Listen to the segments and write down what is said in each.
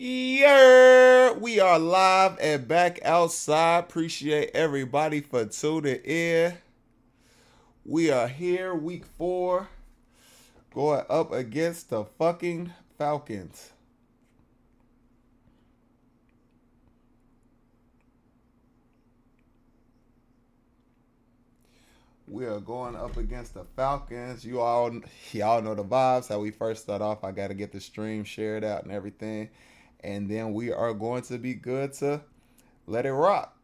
Yeah, we are live and back outside. Appreciate everybody for tuning in. We are here, week 4, going up against the fucking Falcons. We are going up against the Falcons. Y'all know the vibes. How we first start off, I got to get the stream shared out and everything. And then we are going to be good to let it rock.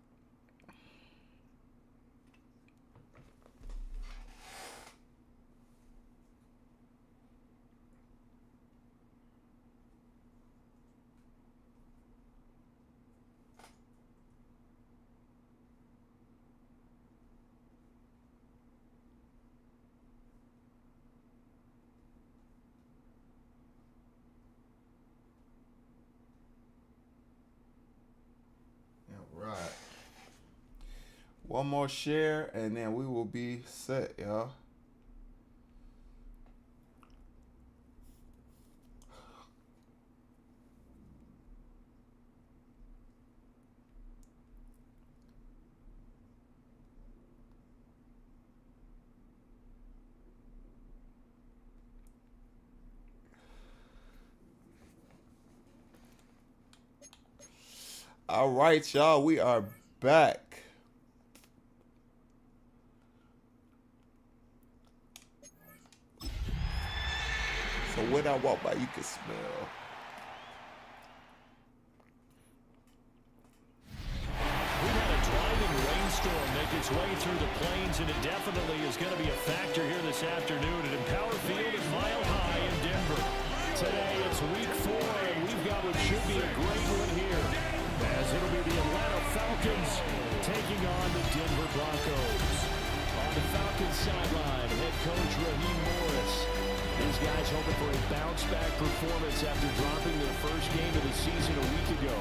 Right. One more share and then we will be set, y'all. All right, y'all, we are back. So when I walk by, you can smell. We've had a driving rainstorm make its way through the plains, and it definitely is going to be a factor here this afternoon at Empower Field at Mile High in Denver. Today it's week 4, and we've got what should be a great one here, as it'll be the Atlanta Falcons taking on the Denver Broncos. On the Falcons sideline, head coach Raheem Morris. These guys hoping for a bounce-back performance after dropping their first game of the season a week ago.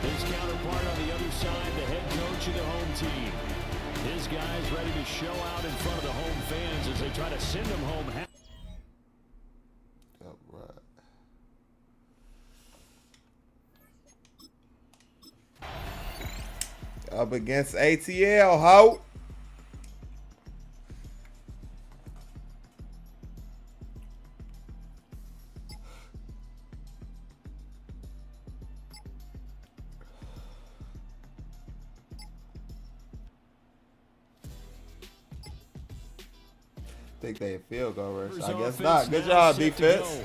His counterpart on the other side, the head coach of the home team. His guys ready to show out in front of the home fans as they try to send them home. All right. Up against ATL, ho. Think they field goal rush. I guess not. Good job, defense.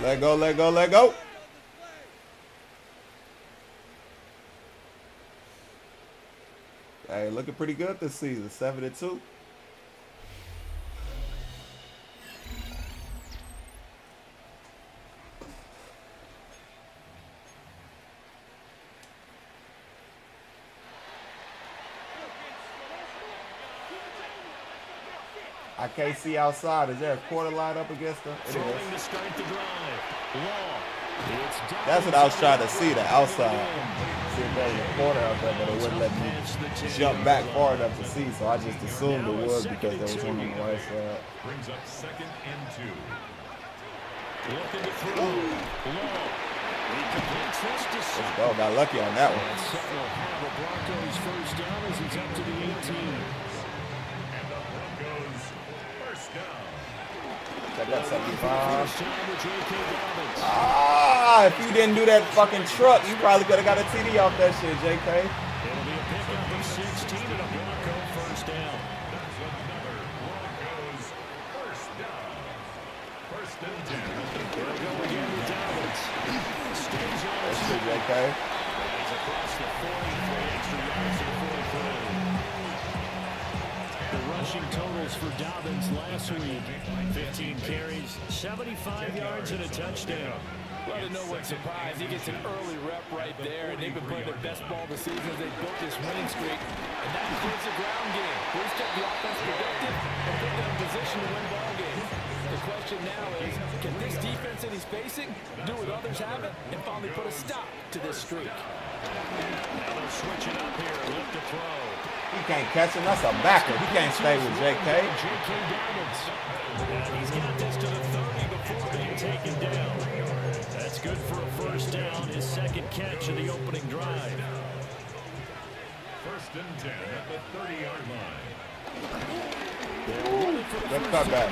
Let go, let go, let go. Hey, looking pretty good this season. 7-2. I can't see outside. Is there a quarter line up against them? It is. That's what I was trying to see, the outside. See if there was a quarter out there, but it wouldn't let me jump back far enough to see, so I just assumed it was because there was one on the right side. Brings up 2nd and 2. Looking to throw. Let's go. Got lucky on that one. Will have the Broncos first down as he's up to the 18. And the Broncos first down. Check that 75. Ah, if you didn't do that fucking truck, you probably could have got a TD off that shit, JK. It'll be a pickup of 16 and a Bronco first down. That's another Broncos first down. First and 10. Here we go again with Dolphins. Stays on his feet. JK. He's across the 40 for extra yards to the 43. The rushing totals for Dobbins last week: 15 carries, 75 yards, and a touchdown. Well, to know what surprise. He gets an early rep right there, and they've been playing their best ball this season as they built this winning streak. And that includes the ground game. He's kept the offense productive and put them in position to win ball games. The question now is, can this defense that he's facing do what others haven't and finally put a stop to this streak? Now they'll switch it up here. Look to throw. He can't catch him. That's a backer. He can't stay with JK. J.K. Dobbins. And he's got this to the 30 before being taken down. That's good for a first first down, his second catch of the opening drive. 1st and 10 at the 30-yard line. That's not bad.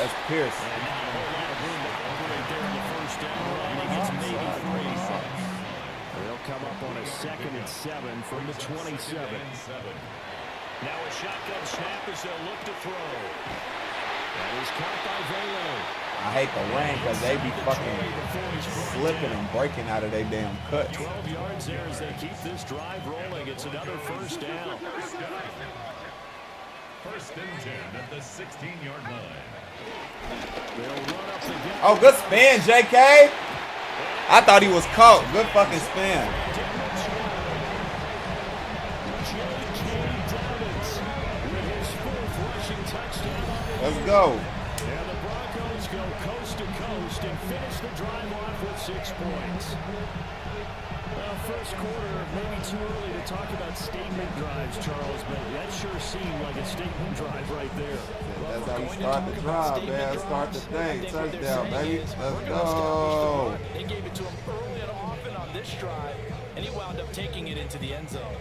That's Pierce. And not a whole lot of room to operate there in the first down line. He gets maybe 3. They'll come up on a 2nd and 7 from the 27. Now a shotgun snap as they'll look to throw. That is caught by Velo. I hate the rain because they be fucking slipping and breaking out of their damn cut. 12 yards there as they keep this drive rolling. It's another first down. 1st and 10 at the 16-yard line. They'll run up the gut. Oh, good spin, JK. I thought he was caught. Good fucking spin. Let's go. And the Broncos go coast to coast and finish the drive off with 6 points. Well, first quarter, maybe too early to talk about statement drives, Charles, but that sure seemed like a statement drive right there. That's how you start the drive, man. Start the thing. Touchdown, baby. Let's go. They gave it to him early and often on this drive, and he wound up taking it into the end zone.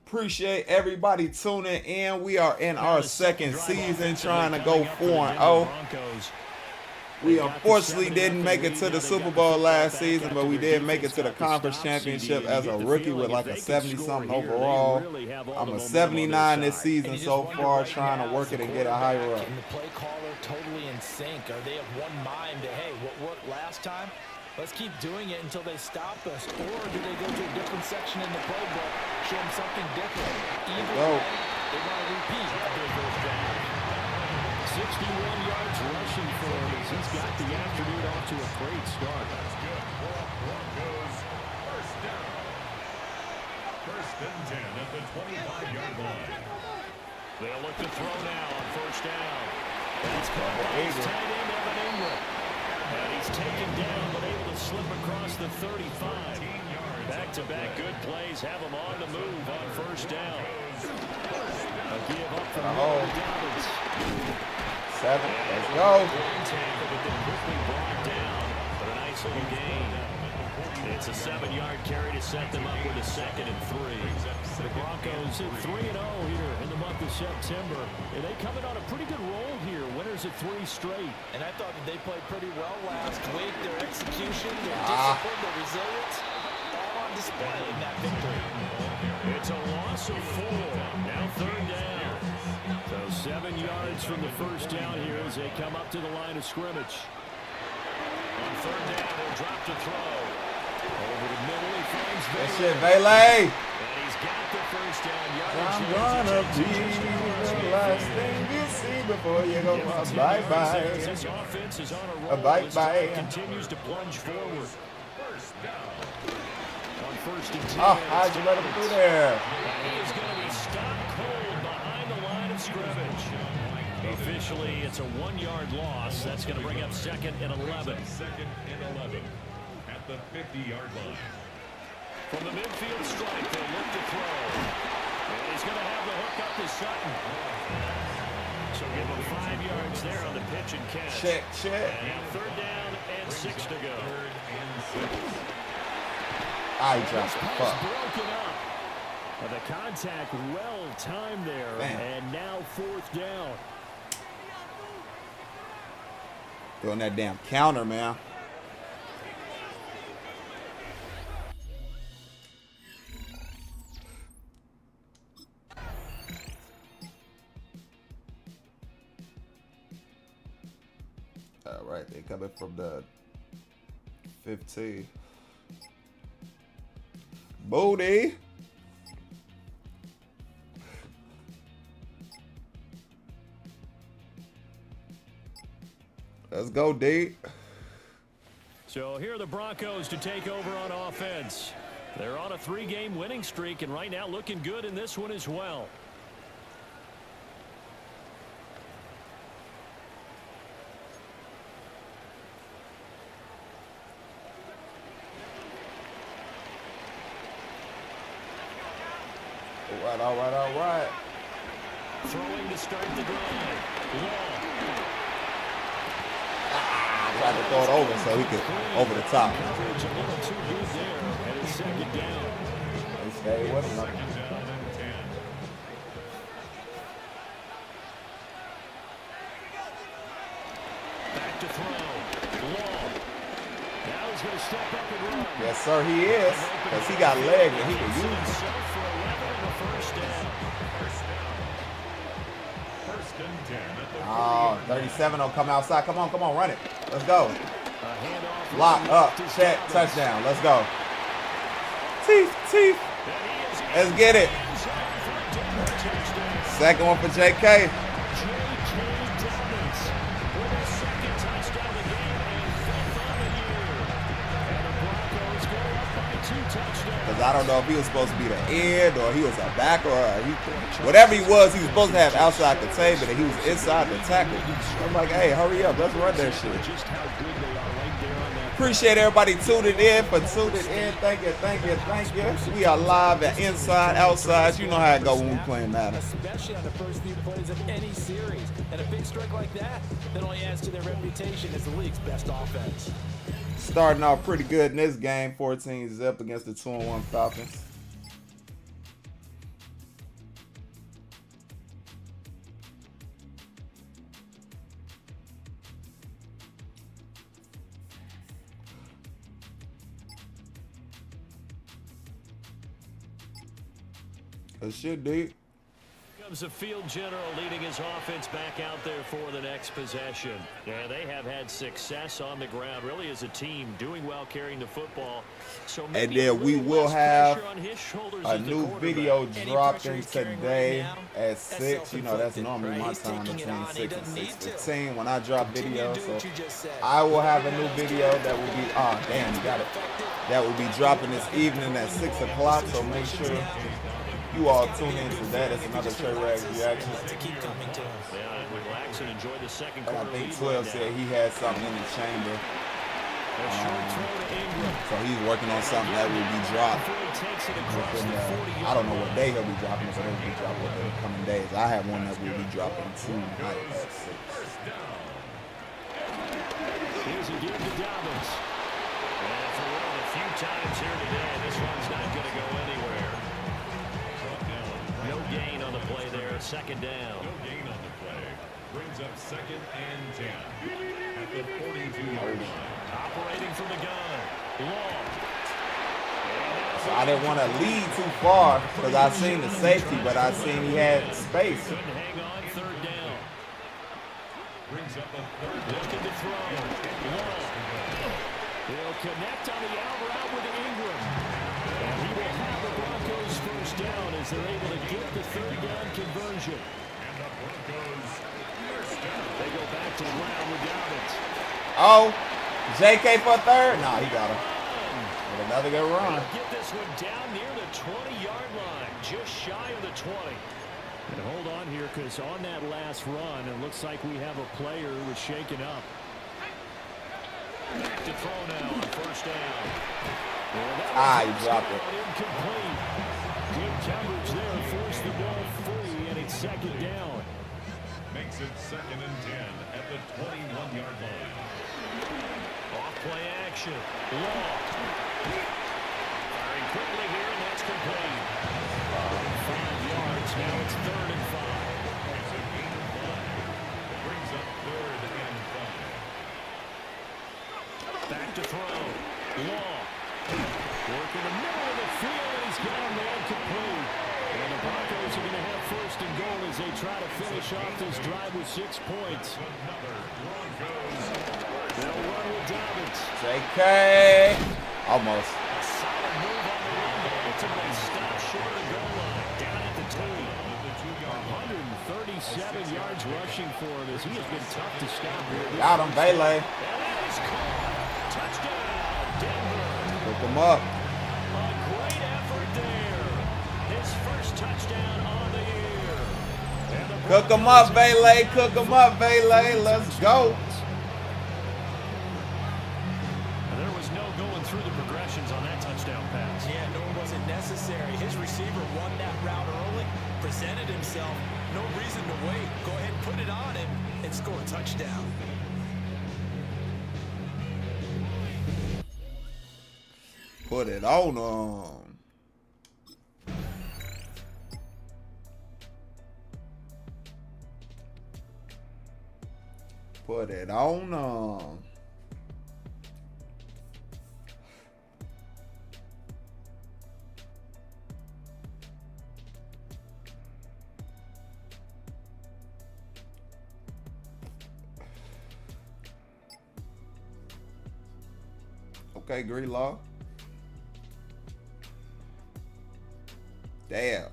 Appreciate everybody tuning in. We are in our second season trying to go 4-0. We unfortunately didn't make it to the Super Bowl last season, but we did make it to the conference championship as a rookie with like a 70-something overall. I'm a 79 this season so far, trying to work it and get it higher up. And the play caller totally in sync. Are they of one mind that, hey, what worked last time? Let's keep doing it until they stop us. Or do they go to a different section in the playbook, show them something different? Either way, they want to repeat after the first down. 61 yards rushing for him as he's got the afternoon off to a great start. That's good. Broncos 1st down. 1st and 10 at the 25-yard line. They'll look to throw now on first down. That's caught by his tight end, Evan Ingram. And he's taken down, but able to slip across the 35. Back-to-back good plays have him on the move on first down. A give up from Dolphins. 7. Let's go. But then quickly brought down. But a nice little gain. It's a 7-yard carry to set them up with a 2nd and 3. The Broncos at 3-0 here in the month of September. And they coming on a pretty good roll here. Winners at 3 straight. And I thought that they played pretty well last week. Their execution, their discipline, their resilience, all on display in that victory. It's a loss of 4. Now 3rd down. So 7 yards from the first down here as they come up to the line of scrimmage. On 3rd down, they'll drop to throw. Over the middle, he finds That Velo. shit, Vele. And he's got the first down. I'm gonna be the last thing you see before you go. Bye-bye. This offense is on a roll. Bye-bye. Continues to plunge forward. 1st down. On 1st and 10. Oh, how'd you let him through there? And he is going to be stopped cold behind the line of scrimmage. Officially, it's a 1-yard loss. That's going to bring up 2nd and 11. 2nd and 11 at the 50-yard line. From the midfield strike, they look to throw. And he's going to have the hook up to Sutton. So give him 5 yards there on the pitch and catch. Check. And now 3rd down and 6 to go. 3rd and 6. I dropped the Pass fuck. broken up. The contact well timed there. Damn. And now 4th down. Doing that damn counter, man. All right, they coming from the 15. Booty. Let's go, D. So here are the Broncos to take over on offense. They're on a 3-game winning streak, and right now looking good in this one as well. All right. Throwing to start the drive. Long. Tried to throw it over so he could over the top. Coverage a little too good there, and it's second down. They stayed with him. Second down and 10. Back to throw. Long. Now he's going to step up and run. Yes, sir, he is. Because he got legs and he can use them. Set for 11 and a first down. First and 10 at the 40. Oh, 37 will come outside. Come on, run it. Let's go. A handoff. Lock up, check, touchdown. Let's go. Teeth. Let's get it. Second one for JK. Because I don't know if he was supposed to be the end or he was a back or whatever he was supposed to have outside containment and he was inside the tackle. I'm like, hey, hurry up. Let's run that shit. Appreciate everybody tuning in. Thank you. We are live at Inside, Outside. You know how it go when we playing Madden. Especially on the first few plays of any series. And a big strike like that only adds to their reputation as the league's best offense. Starting off pretty good in this game, 14-0 against the 2-1 Falcons. It should be. Comes the field general leading his offense back out there for the next possession. Yeah, they have had success on the ground, really as a team, doing well carrying the football. So and then we will have a new video dropping today at 6. You know, that's normally my time between 6 and 6:15 when I drop videos. So I will have a new video that will be, oh, damn, you got it. That will be dropping this evening at 6 o'clock. So make sure you all tune into that. It's another Trey Rags reaction. Yeah, relax and enjoy the second And I quarter. think 12 said he had something in the chamber. So he's working on something that will be dropped. I don't know what day he'll be dropping it, but it'll be dropped within the coming days. I have one that will be dropping tonight at 6. Here's a give to Dolphins. And for one of the few times here today, this one's not going to go anywhere. No gain on the play there. Second down. No gain on the play. Brings up second and 10 at the 42-yard line. Operating from the gun. Long. So I didn't want to lead too far because I seen the safety, but I seen he had space. Couldn't hang on. Third down. Brings up a third Looking to throw. Long. He'll connect on the out route with Ingram. And he will have the Broncos first down as they're able to get the third down conversion. And the Broncos first down. They go back to the ground without it. Oh, JK for a third? Nah, he got him. With another good run. Get this one down near the 20-yard line, just shy of the 20. And hold on here, because on that last run, it looks like we have a player who was shaken up. Back to throw now on first down. He dropped it. Incomplete. Good coverage there, forced the ball free, and it's second down. Makes it second and 10 at the 21-yard line. Off play action. Long. Firing quickly here, and that's complete. 5 yards, now it's third and 5. It's a gain of 5. Brings up third and 5. Back to throw. Long. Work in the middle of the field, and he's got him there complete. And the Broncos are going to have first and goal as they try to finish off this drive with 6 points. Another Broncos. They'll run with Dobbins. JK. Almost. A solid move on the run, but ultimately stopped short of goal line. Down at the 2. 137 yards rushing for him as he has been tough to stop here. Got him, Bailey. And that is caught. Touchdown, Denver. Pick him up. A great effort there. His first touchdown on the year. Cook him up, Bailey. Cook him up, Bailey. Let's go. There was no going through the progressions on that touchdown pass. Yeah, nor was it necessary. His receiver won that route early, presented himself. No reason to wait. Go ahead, put it on him, and score a touchdown. Put it on them. Put it on them. Okay, Greenlaw. Damn.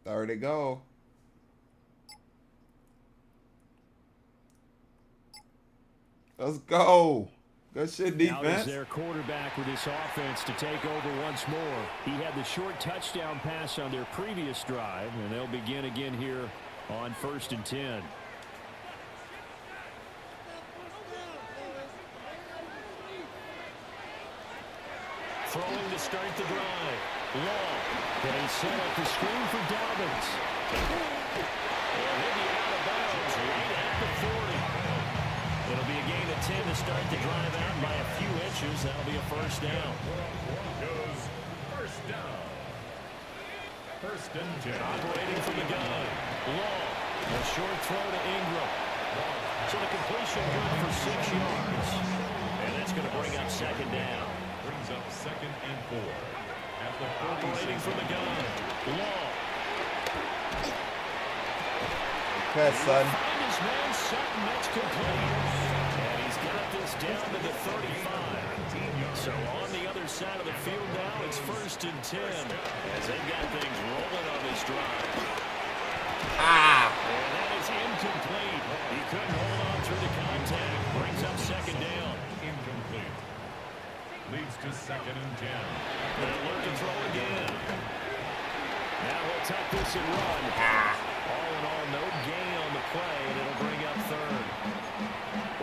There they go. Let's go. Good shit, defense. Now there's their quarterback with this offense to take over once more. He had the short touchdown pass on their previous drive, and they'll begin again here on 1st and 10. Throwing to start the drive. Long. They set up the screen for Dolphins. And he'll be out of bounds right at the 40. It'll be a gain of 10 to start the drive out by a few inches. That'll be a first down. Broncos first down. 1st and 10. Operating from the gun. Long. A short throw to Ingram. So the completion good for 6 yards. And that's going to bring up 2nd down. Brings up 2nd and 4. At the Operating from the gun. Long. Okay, son. Find his man Sutton. That's complete. And he's got this down to the 35. So on the other side of the field now, it's 1st and 10. As they've got things rolling on this drive. And that is incomplete. He couldn't hold on through the contact. Brings up 2nd down. Incomplete. Leads to 2nd and 10. They'll look to throw again. Now he'll tuck this and run. All in all, no gain on the play, and it'll bring up 3rd.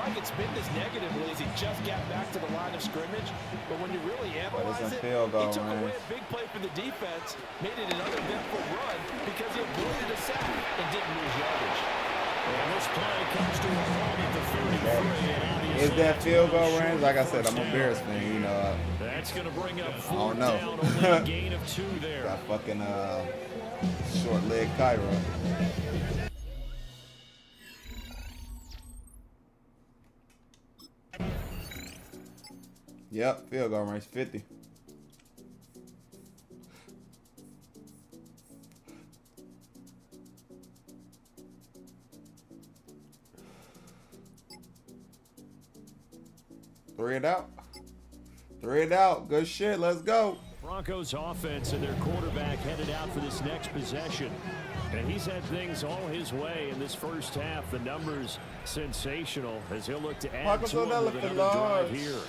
Like it's been this negatively as he just got back to the line of scrimmage. But when you really analyze it, field goal, he took man. away a big play for the defense, made it an uneventful run because he avoided a sack and didn't lose yardage. And this play comes to a halt at the 33. Is that field goal range? Like I said, I'm a Bears fan, you know. That's going to bring up 4th I don't know. down, only a gain of 2 there. Got fucking short leg Cairo. Yep, field goal range 50. Three it out. 3 it out. Good shit. Let's go. Broncos offense and their quarterback headed out for this next possession. And he's had things all his way in this first half. The numbers sensational as he'll look to add to him with another drive here.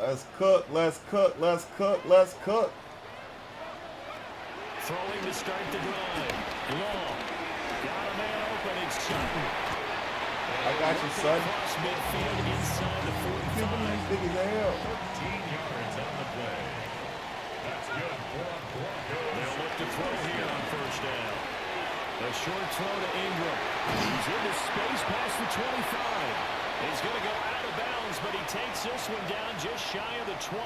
Let's cook. Let's cook. Let's cook. Let's cook. Throwing to start the drive. Long. Got a man open. It's Sutton. I got you, son. Across midfield inside the 45. Big as hell. 13 yards on the play. That's good for a Broncos. They'll look to throw here on 1st down. A short throw to Ingram. He's into space past the 25. He's going to go out of bounds, but he takes this one down just shy of the 20.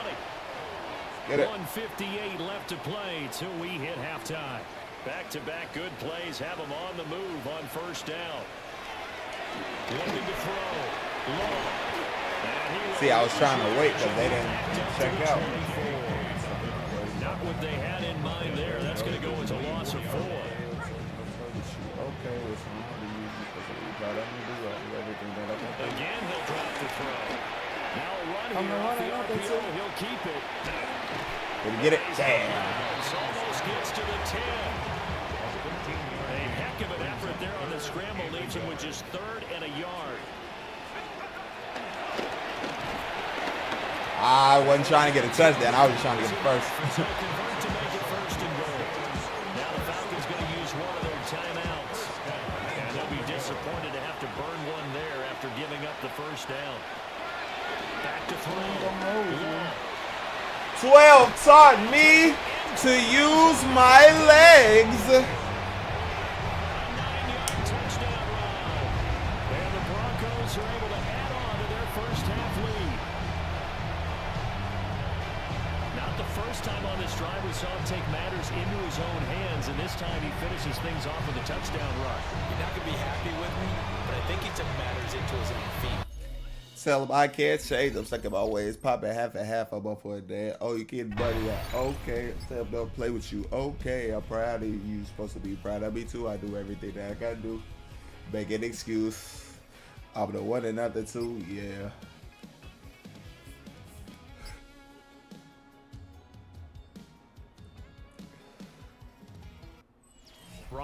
Get it. 1:58 left to play till we hit halftime. Back-to-back good plays have them on the move on 1st down. Looking to throw. Long. See, I was trying to wait because they didn't check out. Not what they had in mind there. That's going to go as a loss of 4. Okay, listen, I'm going to use this because we got everything that I can do. Again, he'll drop the throw. Now a run I'm here gonna off the run it, RPO. He'll keep it. Did he get it? Damn. Almost gets to the 10. A heck of an effort there on the scramble. Leaves him with just 3rd and a yard. I wasn't trying to get a touchdown. I was trying to get the first. So convert to make it 1st and goal. Now the Falcons going to use one of their timeouts. And they'll be disappointed to have to burn one there bring up the first down. Back to throw. 12 taught me to use my legs. A 9-yard touchdown run. And the Broncos are able to add on to their first half lead. Not the first time on this drive we saw him take matters into his own hands, and this time he finishes things off with a touchdown run. You're not going to be happy with me, but I think he took matters into his own feet. Tell him I can't change. I'm stuck in my ways. Pop it half and half. I'm up for a day. Oh, you kidding, buddy? Okay. Tell him don't play with you. Okay. I'm proud of you. You're supposed to be proud of me too. I do everything that I gotta do. Make an excuse. I'm the one and not the two. Yeah.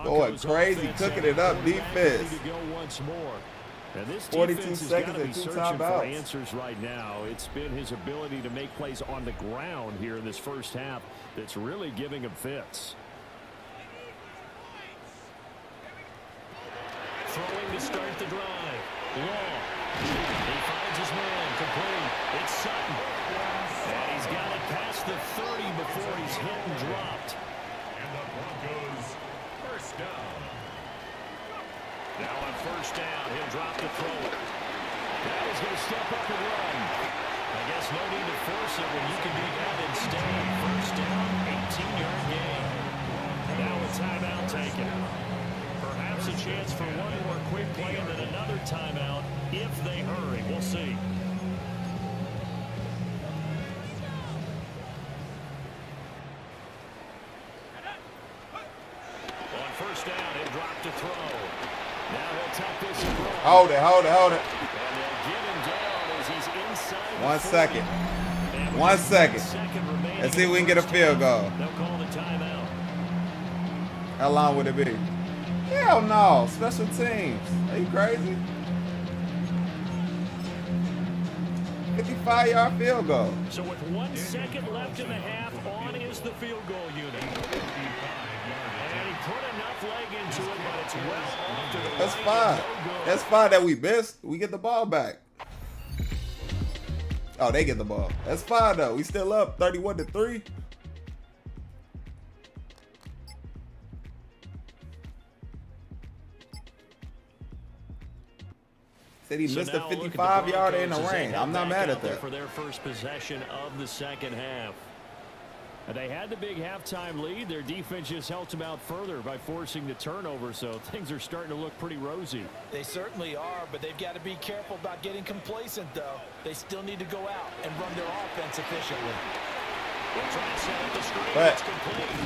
Going crazy, cooking it up defense. 42 seconds and 2 timeouts. Answers right now. It's been his ability to make plays on the ground here in this first half that's really giving him fits. Throwing to start the drive. Long. He finds his man. Complete. It's Sutton. And he's got it past the 30 before he's hit and dropped. And the Broncos first down. Now on first down, he'll drop the throw. Now he's going to step up and run. I guess no need to force it when you can do that instead. First down, 18-yard gain. Now a timeout taken. Perhaps a chance for one more quick play and then another timeout if they hurry. We'll see. On first down, he'll drop the throw. Now he'll tuck this and roll. Hold it. And they'll get him down as he's inside. 1 second. 1 second. Let's see if we can get a field goal. They'll call the timeout. How long would it be? Hell no. Special teams. Are you crazy? 55-yard field goal. So with 1 second left in the half, on is the field goal unit. And he put enough leg into it, but it's well off to the That's right. fine. No good. That's fine that we missed. We get the ball back. Oh, they get the ball. That's fine though. We still up 31-3. Said he missed a 55-yarder in the rain. I'm not mad at that. For their first possession of the second half. And they had the big halftime lead. Their defense just helped them out further by forcing the turnover, so things are starting to look pretty rosy. They certainly are, but they've got to be careful about getting complacent, though. They still need to go out and run their offense efficiently. They're trying to set up the screen. But It's complete.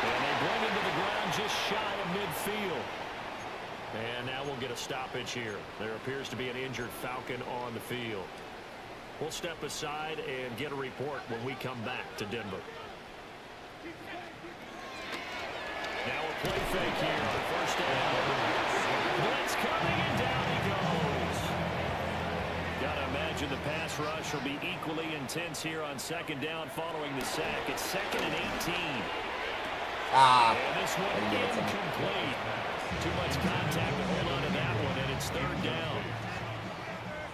And they bring him to the ground just shy of midfield. And now we'll get a stoppage here. There appears to be an injured Falcon on the field. We'll step aside and get a report when we come back to Denver. Now a play fake here on first down. Blitz coming and down he goes. Gotta imagine the pass rush will be equally intense here on second down following the sack. It's 2nd and 18. And this one incomplete. Too much contact to hold on to that one, and it's 3rd down.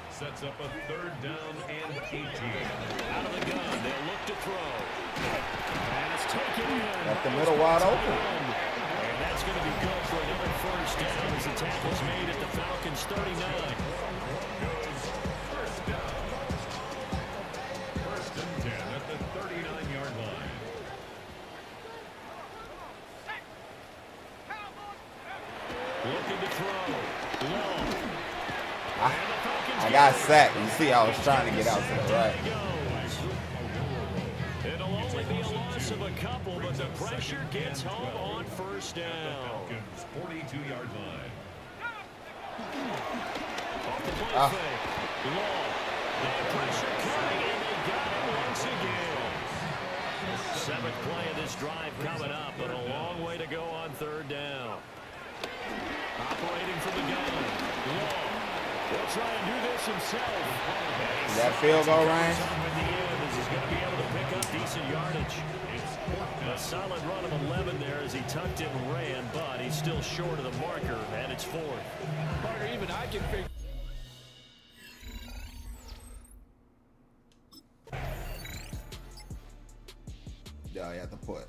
Sets up a 3rd down and 18. Out of the gun, they'll look to throw. And it's taken in. Got the middle wide open. And that's going to be good for another first down as the tackle's made at the Falcons' 39. First down. 1st and 10 at the 39-yard line. Looking to throw. Long. I got sacked. You see, I was trying to get out to the right. It'll only be a loss of a couple, but the pressure gets home on first down. Falcons 42-yard line. Off the play fake. Long. And pressure coming, and they got it once again. 7th play of this drive coming up, but a long way to go on 3rd down. Operating from the gun. Long. He'll try and do this himself. Is that field goal range? He's going to be able to pick up decent yardage. A solid run of 11 there as he tucked it and ran, but he's still short of the marker, and it's 4th. Parker, even I can figure. y'all have to put.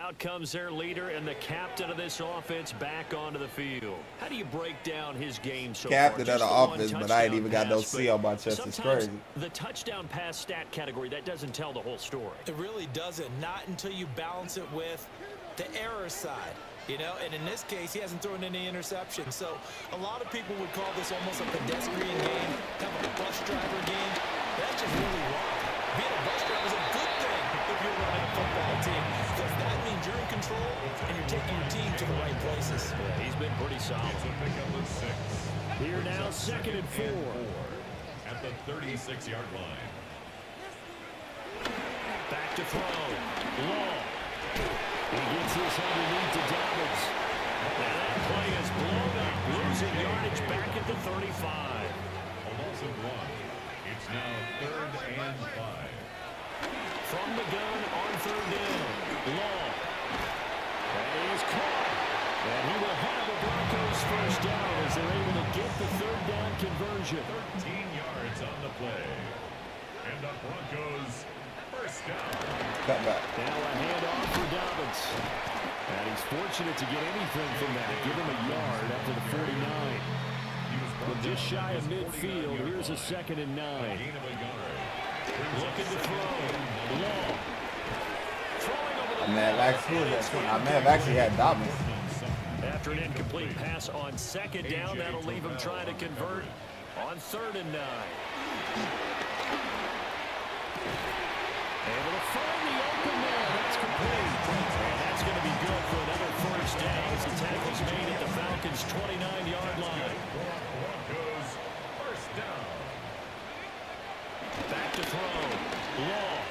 Out comes their leader and the captain of this offense back onto the field. How do you break down his game so Captain far? of the offense, but I ain't even got no C on my chest. It's crazy. The touchdown pass stat category, that doesn't tell the whole story. It really doesn't. Not until you balance it with the error side. You know, and in this case, he hasn't thrown any interceptions. So a lot of people would call this almost a pedestrian game, kind of a bus driver game. That's just really wrong. Being a bus driver is a good thing if you're running a football team, because that means you're in control and you're taking your team to the right places. Yeah, he's been pretty solid. Here now, 2nd and 4. At the 36-yard line. Back to throw. Long. He gets this underneath to Dolphins. And that play is blown up, losing yardage back at the 35. A loss of 1. It's now 3rd and 5. From the gun on 3rd down. Long. That is caught. And he will have the Broncos first down as they're able to get the 3rd down conversion. 13 yards on the play. And the Broncos first down. Cut back. Now a handoff for Dobbins. And he's fortunate to get anything from that. Give him a yard after the 49. But just shy of midfield, here's a 2nd and 9. Looking to throw. Long. I may have actually had Dobbins. After an incomplete pass on 2nd down, that'll leave him trying to convert on 3rd and 9. Able to find the open man. That's complete. And that's going to be good for another first down as the tackle's made at the Falcons' 29-yard line. Broncos first down. Back to throw. Long.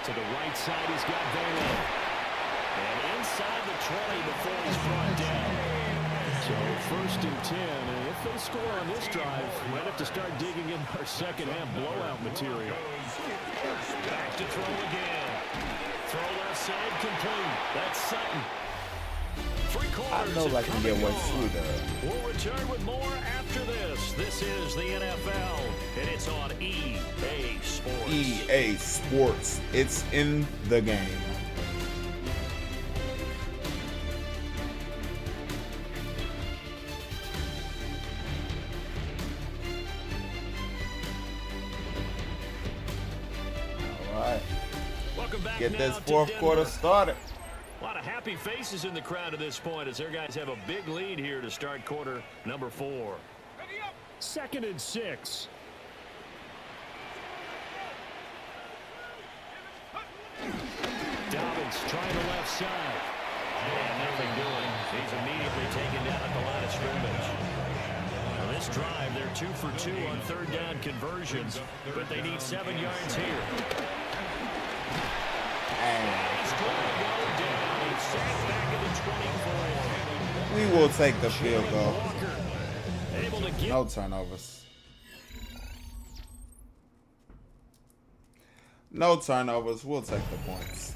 To the right side, he's got Vela. And inside the 20 before he's brought down. So 1st and 10. And if they score on this drive, we might have to start digging in our second-half blowout material. Back to throw again. Throw left side complete. That's Sutton. 3 quarters. I know I can get one sweeter. We'll return with more after this. This is the NFL, and it's on EA Sports. EA Sports. It's in the game. Get this 4th quarter started. A lot of happy faces in the crowd at this point as their guys have a big lead here to start quarter number 4. 2nd and 6. Dobbins trying the left side. And nothing doing. He's immediately taken down at the line of scrimmage. On this drive, they're 2 for 2 on 3rd down conversions, but they need 7 yards here. He's going to go down. He's sacked back at the 24. We will take the field goal. Able to get No turnovers. No turnovers. We'll take the points.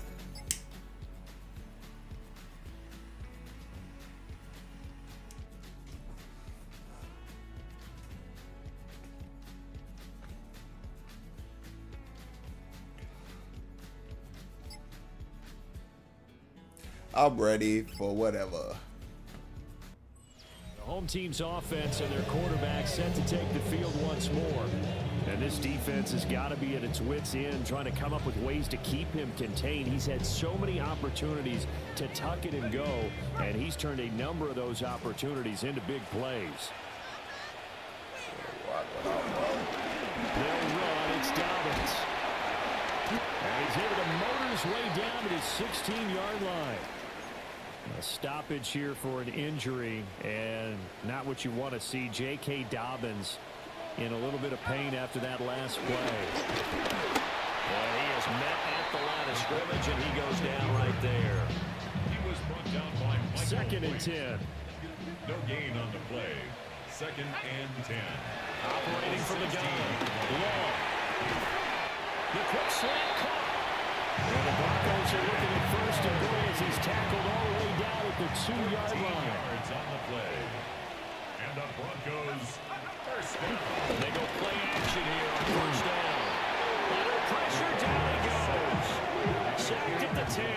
I'm ready for whatever. The home team's offense and their quarterback set to take the field once more. And this defense has got to be at its wits' end, trying to come up with ways to keep him contained. He's had so many opportunities to tuck it and go, and he's turned a number of those opportunities into big plays. They'll run. It's Dobbins. And he's able to motor his way down to his 16-yard line. A stoppage here for an injury, and not what you want to see. J.K. Dobbins in a little bit of pain after that last play. Well, he is met at the line of scrimmage, and he goes down right there. He was brought down by Michael 2nd and 10. No gain on the play. 2nd and 10. Operating from the gun. Long. The quick slant caught. And the Broncos are looking at 1st and goal as he's tackled all the way down at the 2-yard line. Yards on the play. And the Broncos first down. They go play action here on 1st down. Under pressure, down he goes. Sacked at the 10. 8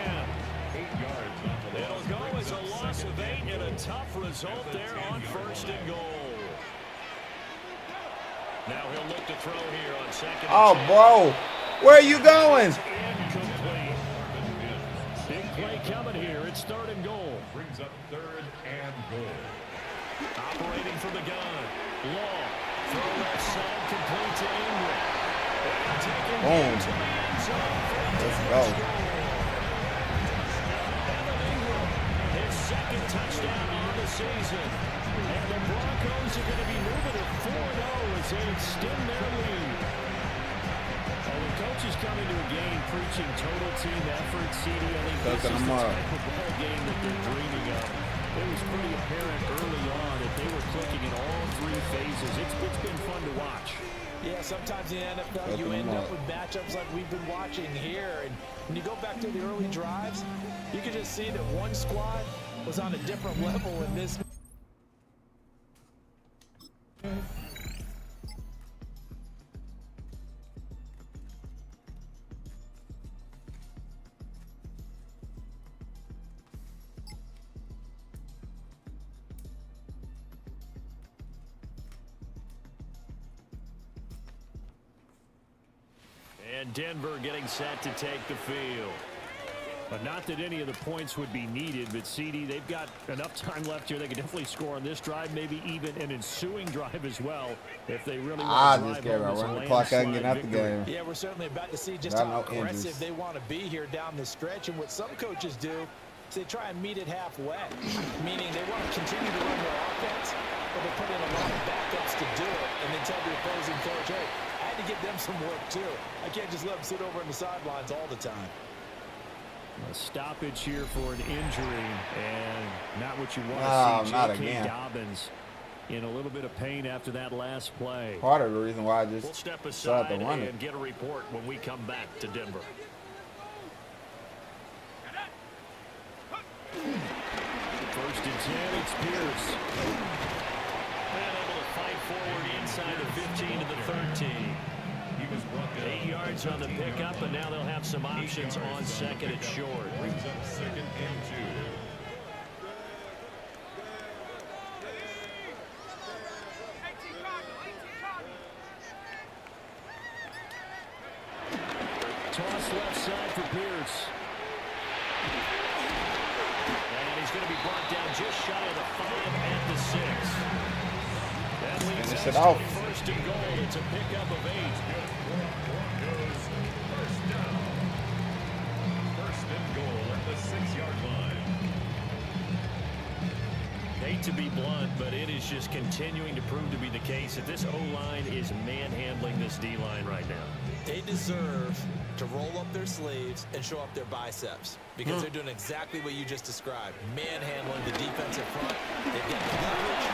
yards on the It'll go as a loss of 8 and a tough result there on 1st and goal. Now he'll look to throw here on 2nd and 10. Oh, bro. Where are you going? Incomplete. Big play coming here. It's 3rd and goal. Brings up 3rd and goal. Operating from the gun. Long. Throw left side, complete to Ingram. Boom. Let's go. Evan Ingram, his 2nd touchdown on the season. And the Broncos are going to be moving to 4-0 as they extend their lead. Well, the coaches come into a game preaching total team effort. CD, I think this is the type of ball game that they're dreaming of. It was pretty apparent early on that they were clicking in all 3 phases. It's been fun to watch. Yeah, sometimes in the NFL you end up with matchups like we've been watching here. And when you go back to the early drives, you can just see that one squad was on a different level in this. And Denver getting set to take the field. But not that any of the points would be needed, but CD, they've got enough time left here. They can definitely score on this drive, maybe even an ensuing drive as well, if they really want to just care about running the clock out and getting out the game. Yeah, we're certainly about to see just how aggressive they want to be here down the stretch. And what some coaches do is they try and meet it halfway, meaning they want to continue to run their offense, but they put in a lot of backups to do it, and then tell the opposing coach, hey, I had to give them some work too. I can't just let them sit over on the sidelines all the time. A stoppage here for an injury, and not what you want to see. J.K. Dobbins in a little bit of pain after that last play. Part of the reason why I just we'll step aside and get a report when we come back to Denver. First and 10, it's Pierce. And able to fight forward inside the 15 to the 13. 8 yards on the pickup, and now they'll have some options on 2nd and short. Brings up 2nd and 2. Toss left side for Pierce. And he's going to be brought down just shy of the 5 at the 6. That leads us to 1st and goal. It's a pickup of 8. Broncos first down. 1st and goal at the 6-yard line. Hate to be blunt, but it is just continuing to prove to be the case that this O-line is manhandling this D-line right now. They deserve to roll up their sleeves and show up their biceps because they're doing exactly what you just described. Manhandling the defensive front. They've got the leverage.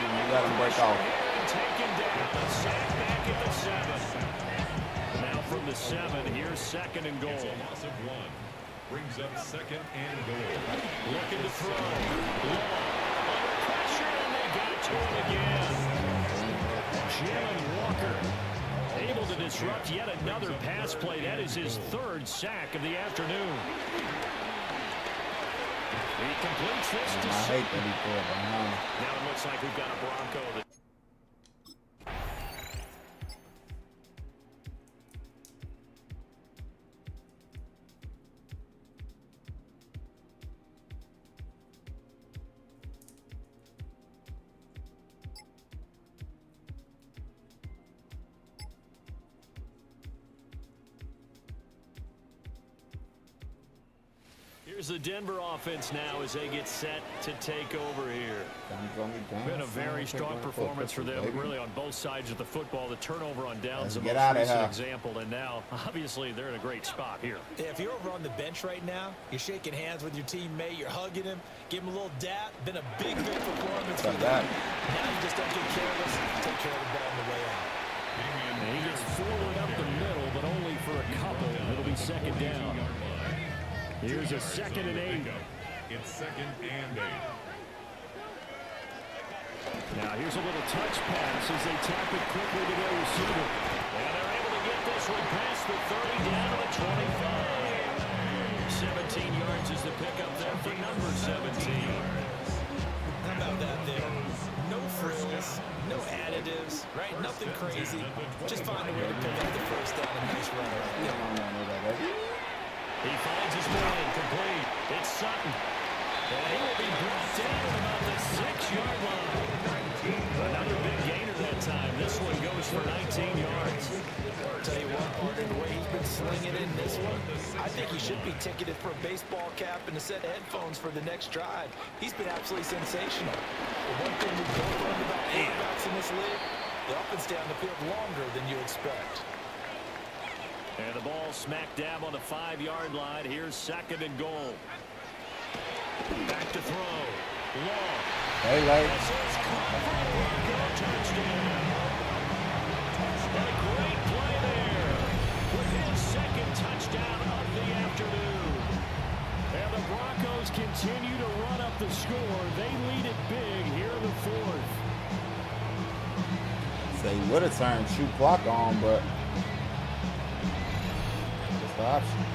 You got him break off. Taken down. Sack back at the 7. Now from the 7, here's 2nd and goal. It's a loss of 1. Brings up 2nd and goal. Looking to throw. Long. Under pressure, and they got to him again. Jalen Walker able to disrupt yet another pass play. That is his 3rd sack of the afternoon. He completes this to I hate that he pulled behind. Now it looks like we've got a Bronco that Here's the Denver offense now as they get set to take over here. Been a very strong performance for them, really on both sides of the football. The turnover on downs, the most recent example, and now, obviously, they're in a great spot here. Yeah, if you're over on the bench right now, you're shaking hands with your teammate, you're hugging him, give him a little dap. Been a big performance for them. Now you just don't get careless, take care of the ball on the way out. And he gets forward up the middle, but only for a couple. It'll be second down. Here's a 2nd and 8. It's 2nd and 8. Now here's a little touch pass as they tap it quickly to their receiver. And they're able to get this one past the 30 down to the 25. 17 yards is the pickup there for number 17. How about that there? No frills, no additives, right? Nothing crazy. Just find a way to pick up the first down and nice run. He finds his man complete. It's Sutton. And he will be brought down about the 6-yard line. Another big gainer that time. This one goes for 19 yards. I'll tell you what, partner, the way he's been slinging in this one, I think he should be ticketed for a baseball cap and a set of headphones for the next drive. He's been absolutely sensational. The one thing we've both learned about quarterbacks in this league, they often stay on the field longer than you expect. And the ball smack dab on the 5-yard line. Here's 2nd and goal. Back to throw. Long. Hey, Larry. Touchdown. And a great play there. With his 2nd touchdown of the afternoon. And the Broncos continue to run up the score. They lead it big here in the 4th. So he would have turned shoot clock on, but just the option.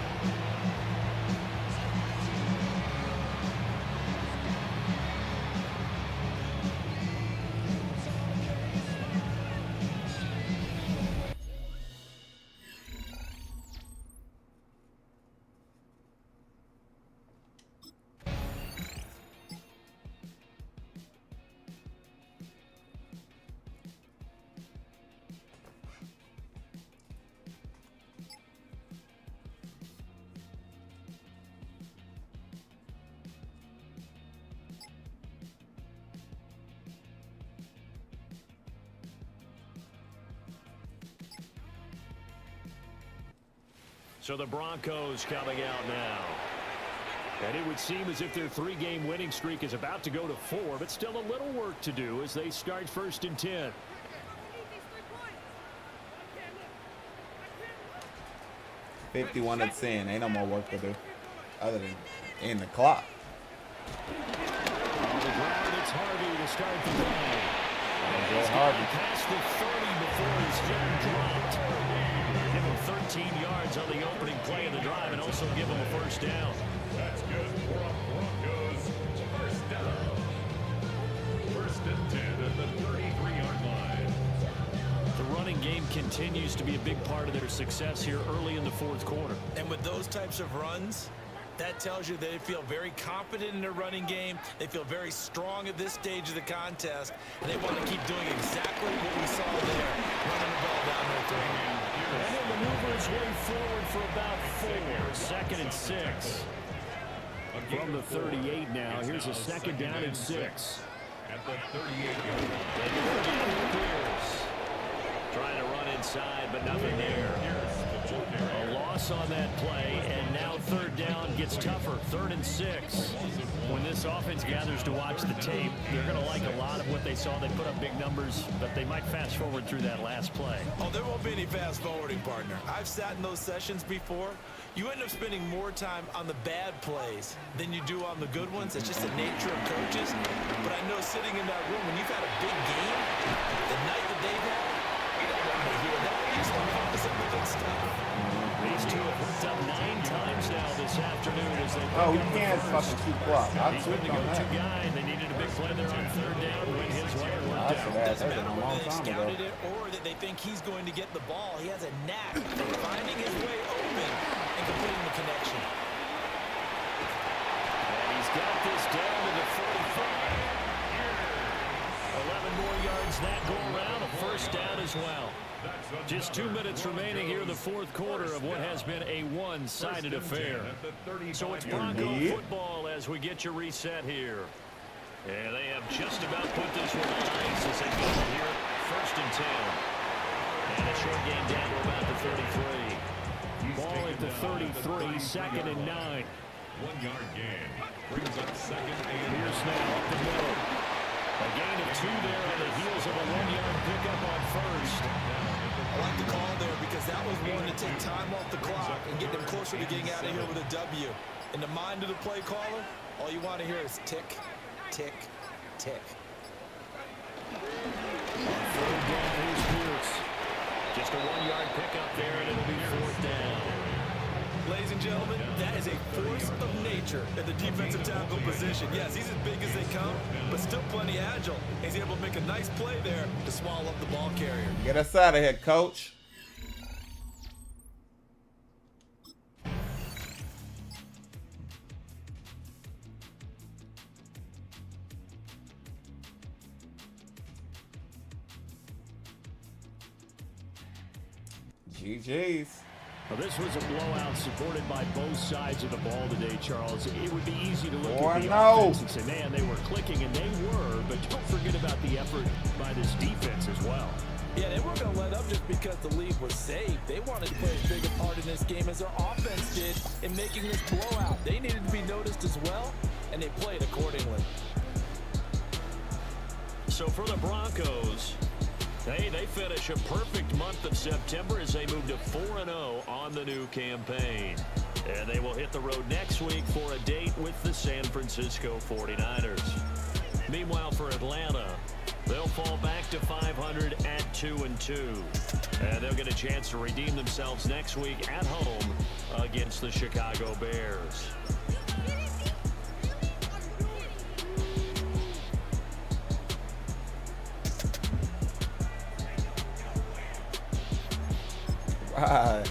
So the Broncos coming out now. And it would seem as if their 3-game winning streak is about to go to 4, but still a little work to do as they start 1st and 10. $51-10. Ain't no more work to do other than in the clock. On the ground, it's Harvey to start the play. He's Harvey. Past the 30 before his jump dropped. Give him 13 yards on the opening play of the drive and also give him a 1st down. That's good for a Broncos 1st down. 1st and 10 at the 33-yard line. The running game continues to be a big part of their success here early in the 4th quarter. And with those types of runs, that tells you they feel very confident in their running game. They feel very strong at this stage of the contest. And they want to keep doing exactly what we saw there, running the ball down their throat. And he'll maneuver his way forward for about 4. 2nd and 6. From the 38 now, here's a 2nd down and 6. At the 38-yard line. Trying to run inside, but nothing there. A loss on that play, and now 3rd down gets tougher. 3rd and 6. When this offense gathers to watch the tape, they're going to like a lot of what they saw. They put up big numbers, but they might fast forward through that last play. Oh, there won't be any fast forwarding, partner. I've sat in those sessions before. You end up spending more time on the bad plays than you do on the good ones. It's just the nature of coaches. But I know sitting in that room, when you've had a big game, the night that they've had, you don't want to hear that. You just want to focus on the good stuff. These two have hooked up 9 times now this afternoon as they Oh, we can't fucking shoot clock. I He's been tweaked the on go-to that. guy, and they needed a big play there on 3rd down when his way worked I should out. have Doesn't that matter a long whether they time ago. scouted it or that they think he's going to get the ball. He has a knack for finding his way open and completing the connection. And he's got this down to the 45. 11 more yards that go around, a 1st down as well. Just 2 minutes remaining here in the fourth quarter of what has been a one-sided affair. So it's Bronco football as we get you reset here. And they have just about put this one on ice as they go here. 1st and 10. And a short game down to about the 33. Ball at the 33, 2nd and 9. 1-yard gain. Brings up 2nd and Here's now up the middle. A gain of 2 there on the heels of a 1-yard pickup on 1st. I like the call there because that was one to take time off the clock and get them closer to getting out of here with a W. In the mind of the play caller, all you want to hear is tick, tick, tick. Third down, here's Pierce. Just a 1-yard pickup there, and it'll be 4th down. Ladies and gentlemen, that is a force of nature at the defensive tackle position. Yes, he's as big as they come, but still plenty agile. He's able to make a nice play there to swallow up the ball carrier. Get us out of here, coach. GG's. Well, this was a blowout supported by both sides of the ball today, Charles. It would be easy to look at the offense and say, man, they were clicking, and they were, but don't forget about the effort by this defense as well. Yeah, they weren't going to let up just because the lead was saved. They wanted to play as big a part in this game as their offense did in making this blowout. They needed to be noticed as well, and they played accordingly. So for the Broncos, they finish a perfect month of September as they move to 4-0 on the new campaign. And they will hit the road next week for a date with the San Francisco 49ers. Meanwhile, for Atlanta, they'll fall back to 500 at 2-2. And they'll get a chance to redeem themselves next week at home against the Chicago Bears. Right.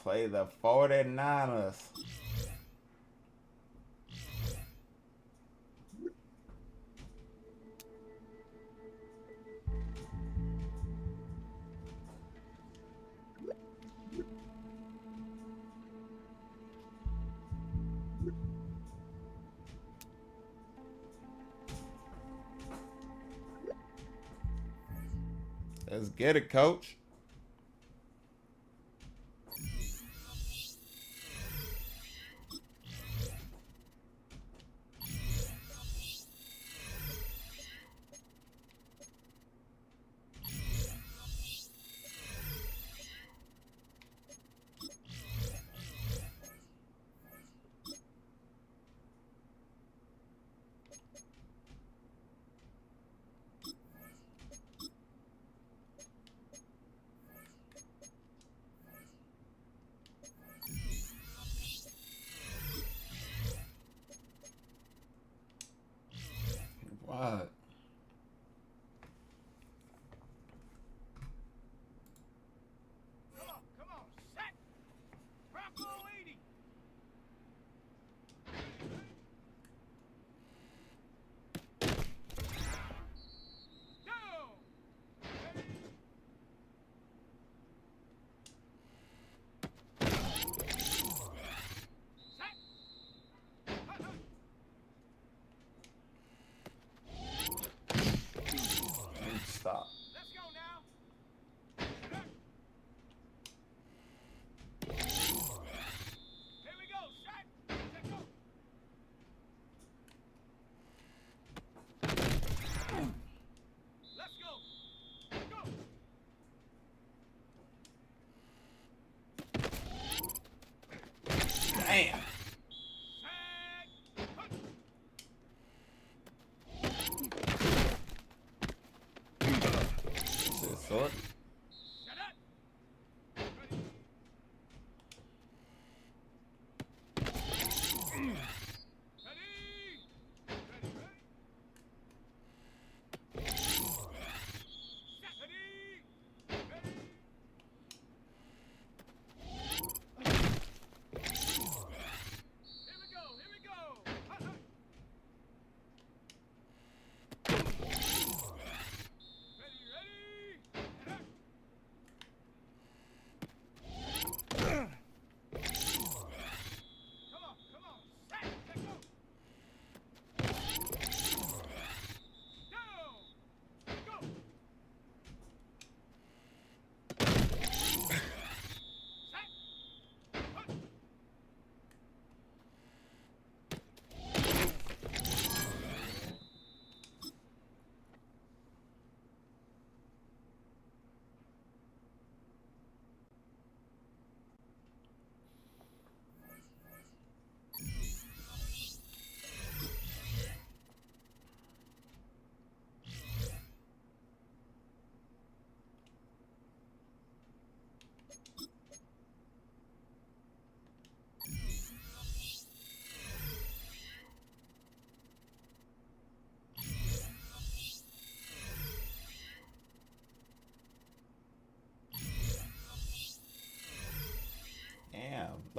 Play the 49ers. Let's get it, coach.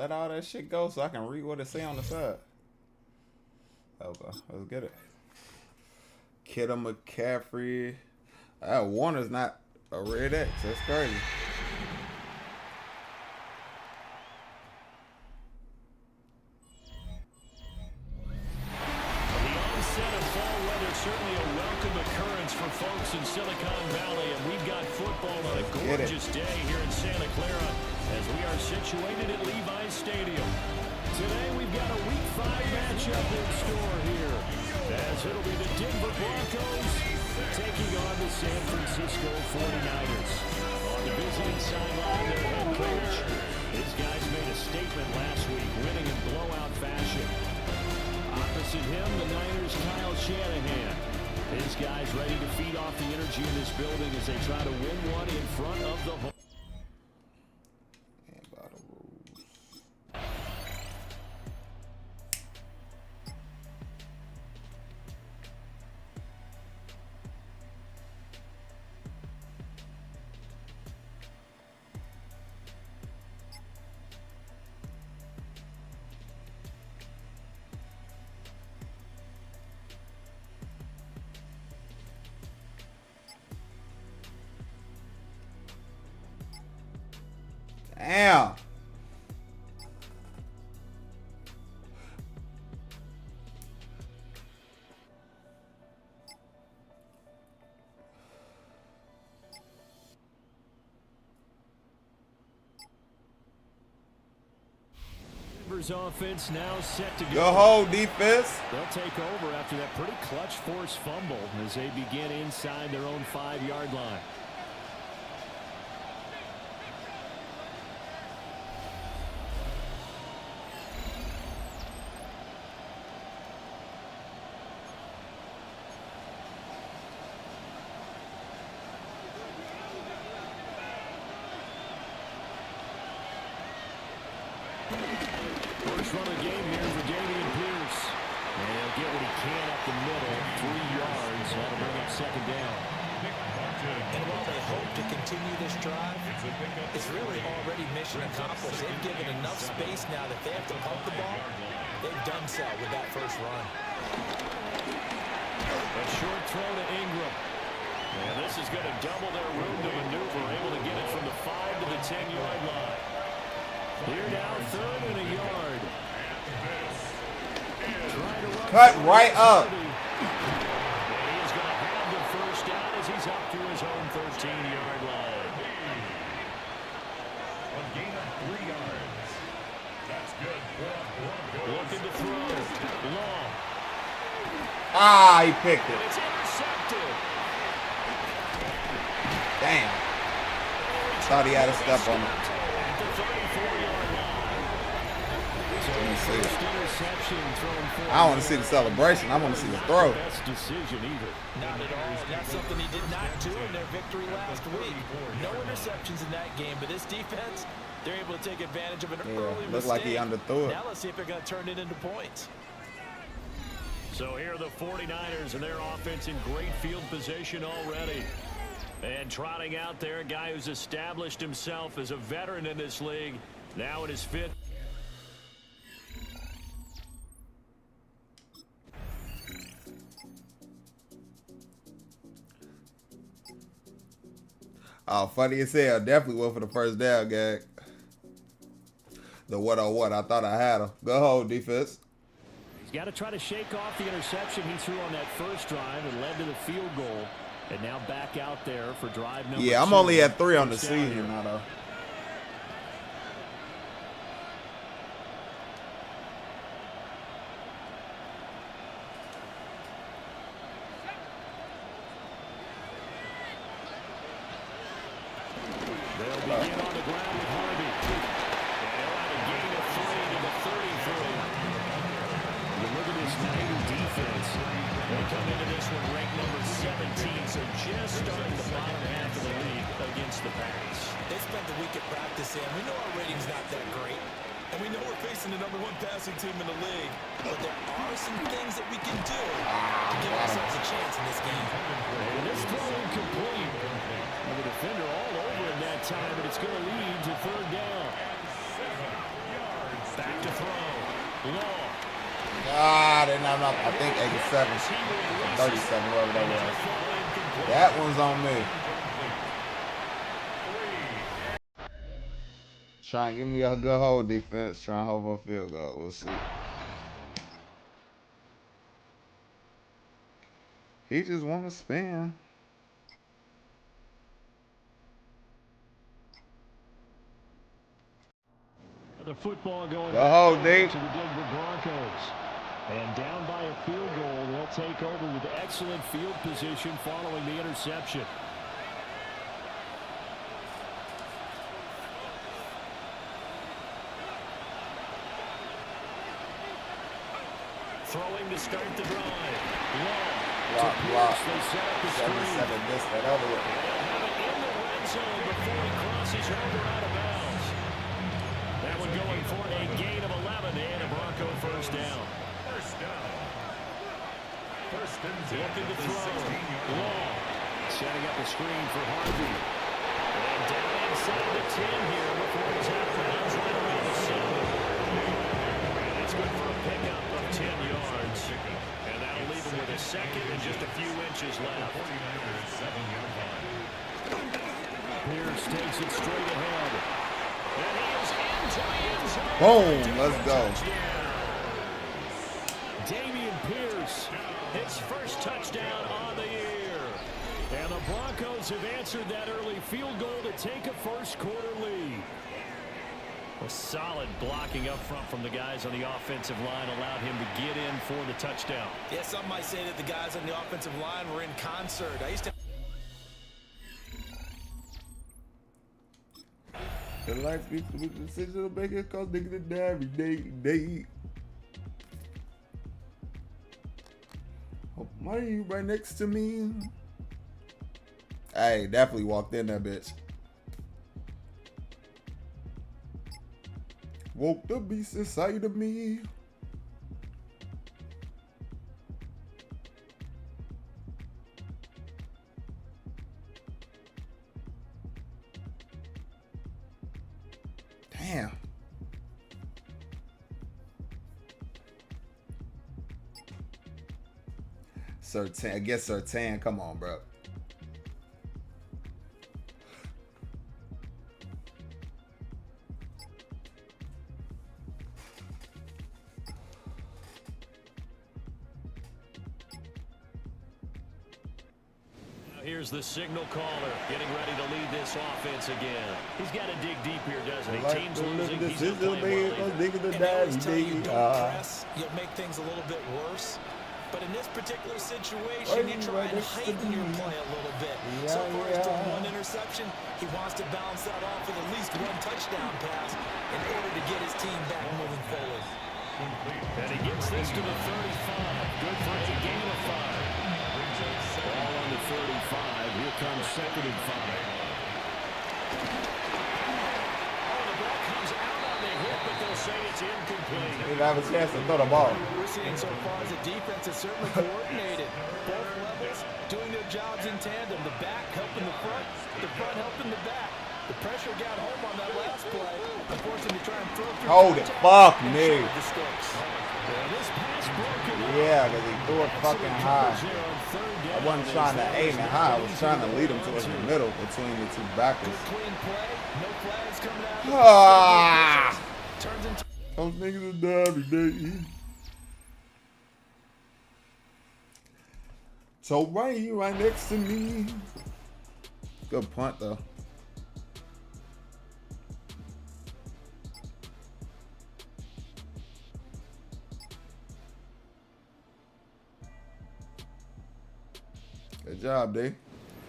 let all that shit go so I can read what it say on the side. Okay, let's get it. Kittle McCaffrey. Warner's not a red X. That's crazy. Certainly a welcome occurrence for folks in Silicon Valley, and we've got football on a gorgeous day here in Santa Clara as we are situated at Levi's Stadium. Today we've got a Week 5 matchup in store here, as it'll be the Denver Broncos taking on the San Francisco 49ers. On the visiting sideline, their head coach. These guys made a statement last week, winning in blowout fashion. Opposite him, the Niners' Kyle Shanahan. His guys ready to feed off the energy in this building as they try to win one in front of the home. Damn. Denver's offense now set to go. Go hold, defense. They'll take over after that pretty clutch force fumble as they begin inside their own 5-yard line. First run of the game here for Dameon Pierce. And he'll get what he can up the middle. 3 yards. That'll bring up second down. And while they hope to continue this drive, it's really already mission accomplished. They've given enough space now that they have to pump the ball. They've done so with that first run. A short throw to Ingram. And this is going to double their room to maneuver. Able to get it from the 5 to the 10-yard line. Here now, 3rd and a yard. Cut right up. And he's going to have the first down as he's up to his own 13-yard line. A gain of 3 yards. That's good. Looking to throw. Long. Ah, he picked And it. it's intercepted. Damn. Thought he had a step on it. At the 34-yard line. Let me see it. First interception thrown for. I don't want to see the celebration. I want to see the throw. Best decision either. Not at all. That's something he did not do in their victory last week. No interceptions in that game, but this defense, they're able to take advantage of an early Looked mistake. like he underthrew it. Now let's see if they're going to turn it into points. So here are the 49ers and their offense in great field position already. And trotting out there, a guy who's established himself as a veteran in this league, now in his 5th. Oh, funny as hell. Definitely went for the first down, gag. The what on what? I thought I had him. Go hold, defense. He's got to try to shake off the interception he threw on that first drive and led to the field goal. And now back out there for drive number 2. Yeah, I'm only at 3 on the season now, though. They'll begin on the ground with Harvey. And they'll have a gain of 3 to the 33. You look at this Niner defense. They come into this one ranked number 17, so just starting the bottom half of the league against the pass. They spent the week at practice, and we know our rating's not that great. And we know we're facing the number 1 passing team in the league. But there are some things that we can do to give ourselves a chance in this game. And this throw incomplete. And the defender all over him that time, but it's going to lead to 3rd down. Back to throw. Long. God, and I'm not, I think 87, 37, whatever that was. That one's on me. Try and give me a good hold defense. Try and hold for a field goal. We'll see. He just want to spin. The football going Go hold, Dave. to the Denver Broncos. And down by a field goal, they'll take over with excellent field position following the interception. Throwing to start the drive. Long. Block. They set up the screen. 7 missed that other one. They'll have it in the red zone before he crosses over out of bounds. That one going for a gain of 11 and a Bronco first down. First down. First and 10. Looking to throw. Long. Setting up a screen for Harvey. And down inside the 10 here before he's out of bounds right around the 7. That's good for a pickup of 10 yards. And that'll leave him with a second and just a few inches left. 49ers 7-yard line. Pierce takes it straight ahead. And he is into the end zone. Boom, let's go. Dameon Pierce, his first touchdown on the year. And the Broncos have answered that early field goal to take a first quarter lead. Well, solid blocking up front from the guys on the offensive line allowed him to get in for the touchdown. Yeah, some might say that the guys on the offensive line were in concert. The life speaks to the decision to make it cause nigga to every day. Oh, why are you right next to me? Hey, definitely walked in that bitch. Woke the beast inside of me. Damn. Sertan, I guess Sertan, come on, bro. Here's the signal caller getting ready to lead this offense again. He's got to dig deep here, doesn't he? Team's losing. He's not playing well. And they always tell you don't press, you'll make things a little bit worse. But in this particular situation, you try and heighten your play a little bit. So far, he's thrown one interception. He wants to balance that off with at least one touchdown pass in order to get his team back moving forward. And he gets this to the 35. Good for a gain of 5. Ball on the 35. Here comes 2nd and 5. The ball comes out on the hit, but they'll say it's incomplete. He didn't have a chance to throw the ball. We're seeing so far as the defense is certainly coordinated. Both levels doing their jobs in tandem. The back helping the front helping the back. The pressure got home on that last play. Unfortunately, try and throw through. Hold it, fuck me. Yeah, because he threw it fucking high. I wasn't trying to aim it high. I was trying to lead him towards the middle between the two backers. Ah! Those niggas are die every day. So right next to me. Good punt though. Good job, D.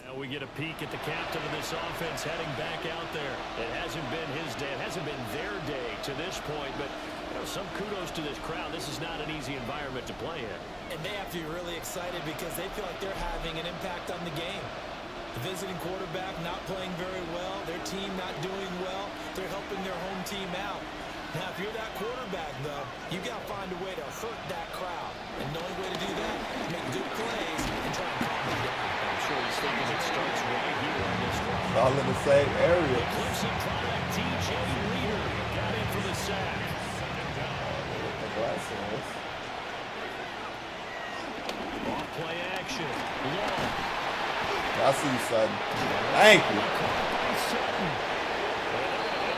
Now we get a peek at the captain of this offense heading back out there. It hasn't been his day. It hasn't been their day to this point, but some kudos to this crowd. This is not an easy environment to play in. And they have to be really excited because they feel like they're having an impact on the game. The visiting quarterback not playing very well, their team not doing well. They're helping their home team out. Now, if you're that quarterback, though, you got to find a way to hurt that crowd. And the only way to do that is make good plays and try and calm them down. I'm sure he's thinking it starts right here on this drive. All in the same area. Clemson product, DJ Reader got in for the sack. Off play action. Long. I see you, Sutton. Thank you. Sutton.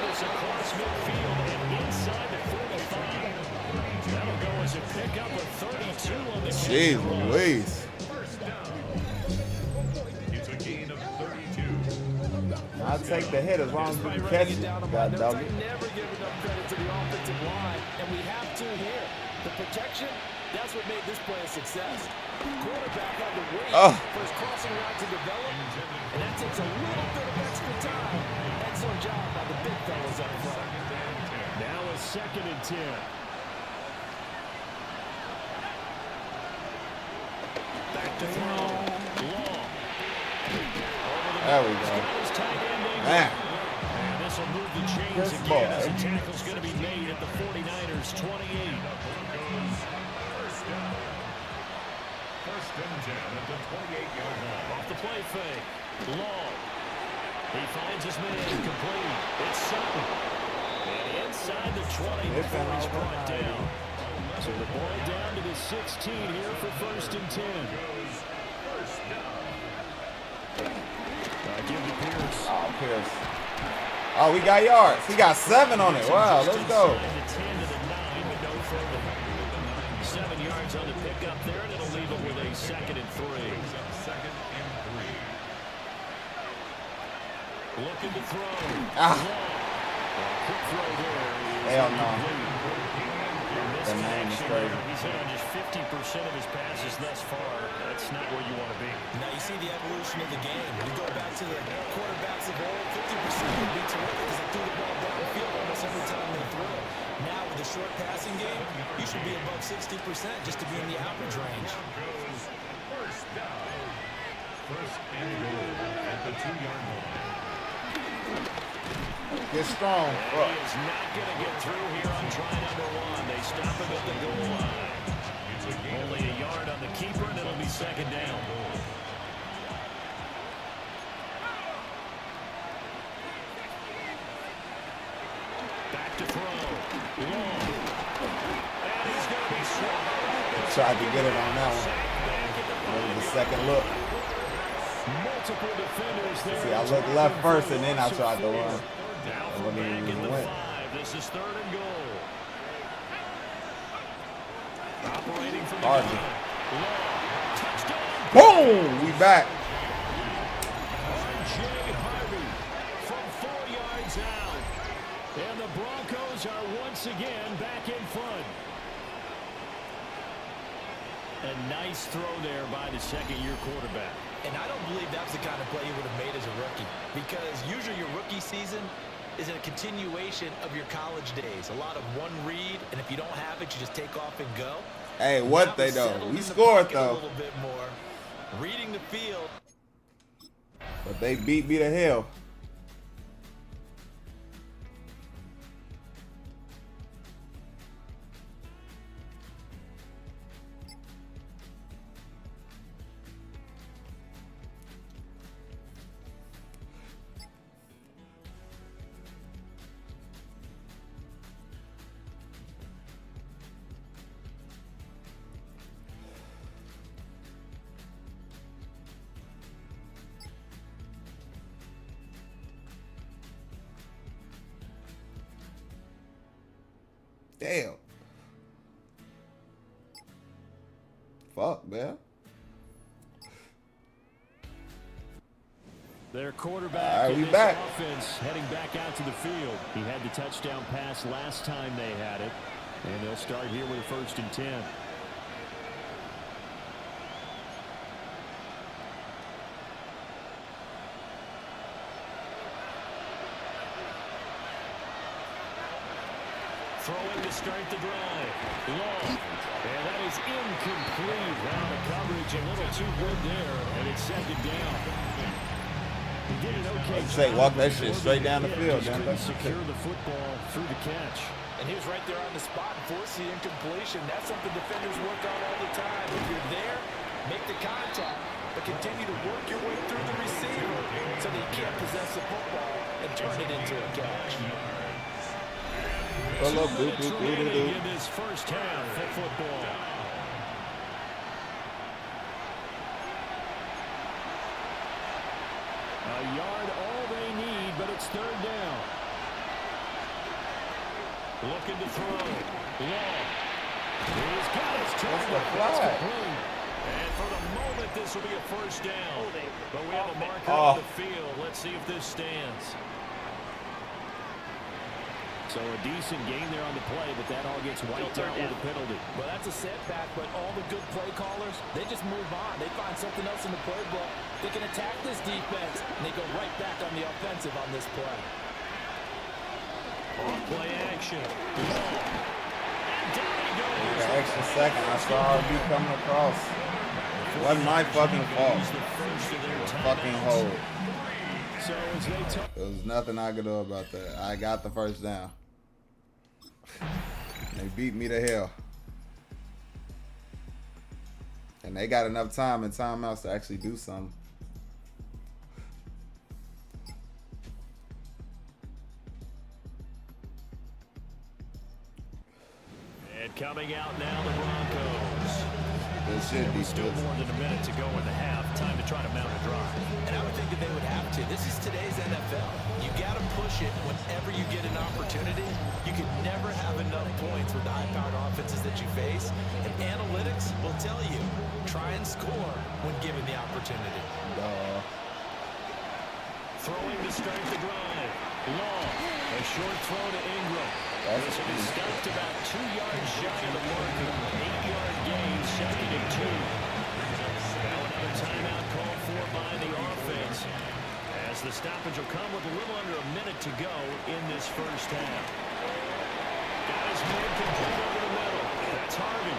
This across midfield and inside the 45. That'll go as a pickup of 32 on the Jeez Louise. First down. It's a gain of 32. I'll take the hit as long as we can catch it. God dog it. Never give enough credit to the offensive line, and we have to here. The protection, that's what made this play a success. Quarterback had to wait for his crossing route to develop, and that takes a little bit of extra time. Excellent job by the big fellas up front. Now a 2nd and 10. Back to throw. Long. There we go. Man. And this will move the chains Good again ball. as the tackle's going to be made at the 49ers 28. First down. First and 10 at the 28-yard line. Off the play fake. Long. He finds his man complete. It's Sutton. And inside the 20 before he's brought down. So the ball down to the 16 here for 1st and 10. First down. Give to Pierce. Oh, Pierce. Oh, we got yards. He got 7 on it. Wow, let's go. The 10 to the 9, but no further. 7 yards on the pickup there, and it'll leave him with a 2nd and 3. Second and 3. Looking to throw. Ah. Quick throw there. Hell no. The name is crazy. He's hit on just 50% of his passes thus far. That's not where you want to be. Now you see the evolution of the game. When you go back to the quarterbacks of old, 50% would be terrific because they threw the ball downfield almost every time they threw it. Now with the short passing game, you should be above 60% just to be in the average range. First down. First and goal at the 2-yard line. Get strong. He is not going to get through here on try number 1. They stop him at the goal line. Only a yard on the keeper, and it'll be 2nd down. Back to throw. Long. And he's going to be swallowed. Tried to get it on that one. That was the second look. Multiple defenders there. See, I looked left first, and then I tried to run. Now I from wouldn't back even in the win. 5. This is 3rd and goal. Operating from the Hardly. gun. Long. Touchdown. Boom! We back. R.J. Harvey from 4 yards out. And the Broncos are once again back in front. A nice throw there by the 2nd-year quarterback. And I don't believe that's the kind of play you would have made as a rookie, because usually your rookie season is a continuation of your college days. A lot of one read, and if you don't have it, you just take off and go. Hey, what they Now though? settled We in the scored pocket a though, little bit more, reading the field. but they beat me to hell. Damn. Fuck, man. Their quarterback All right, in we this back. offense heading back out to the field. He had the touchdown pass last time they had it. And they'll start here with a 1st and 10. Throwing to start the drive. Long. And that is incomplete. Now the coverage a little too good there. And it's 2nd down. He did an okay Say, job. walk that shit straight down the field, Just damn couldn't it. secure the football through the catch. And he was right there on the spot and forced the incompletion. That's something defenders work on all the time. If you're there, make the contact, but continue to work your way through the receiver so that you can't possess the football and turn it into a catch. Pull up, 2 minutes remaining in this first half of football. A yard all they need, but it's third down. Looking to throw. Long. He's got his target. That's complete. And for the moment, this will be a first down. But we have a marker on the field. Let's see if this stands. So a decent gain there on the play, but that all gets wiped out with a penalty. Well, that's a setback, but all the good play callers, they just move on. They find something else in the playbook. They can attack this defense, and they go right back on the offensive on this play. On play action. And down he goes. An extra second. I saw RB coming across. It wasn't my fucking fault. It was fucking hold. So as they There was nothing I could do about that. I got the first down. They beat me to hell. And they got enough time and timeouts to actually do something. And coming out now, the Broncos. It should be Still more than a minute to go in the half. Time to try to mount a drive. And I would think that they would have to. This is today's NFL. You got to push it whenever you get an opportunity. You can never have enough points with the high-powered offenses that you face. And analytics will tell you, try and score when given the opportunity. Throwing to start the drive. Long. A short throw to Ingram. This will be stopped about 2 yards shy of the marker. 8-yard gain, second and 2. Now another timeout called for by the offense. As the stoppage will come with a little under a minute to go in this first half. Got his man complete over the middle. That's Harvey.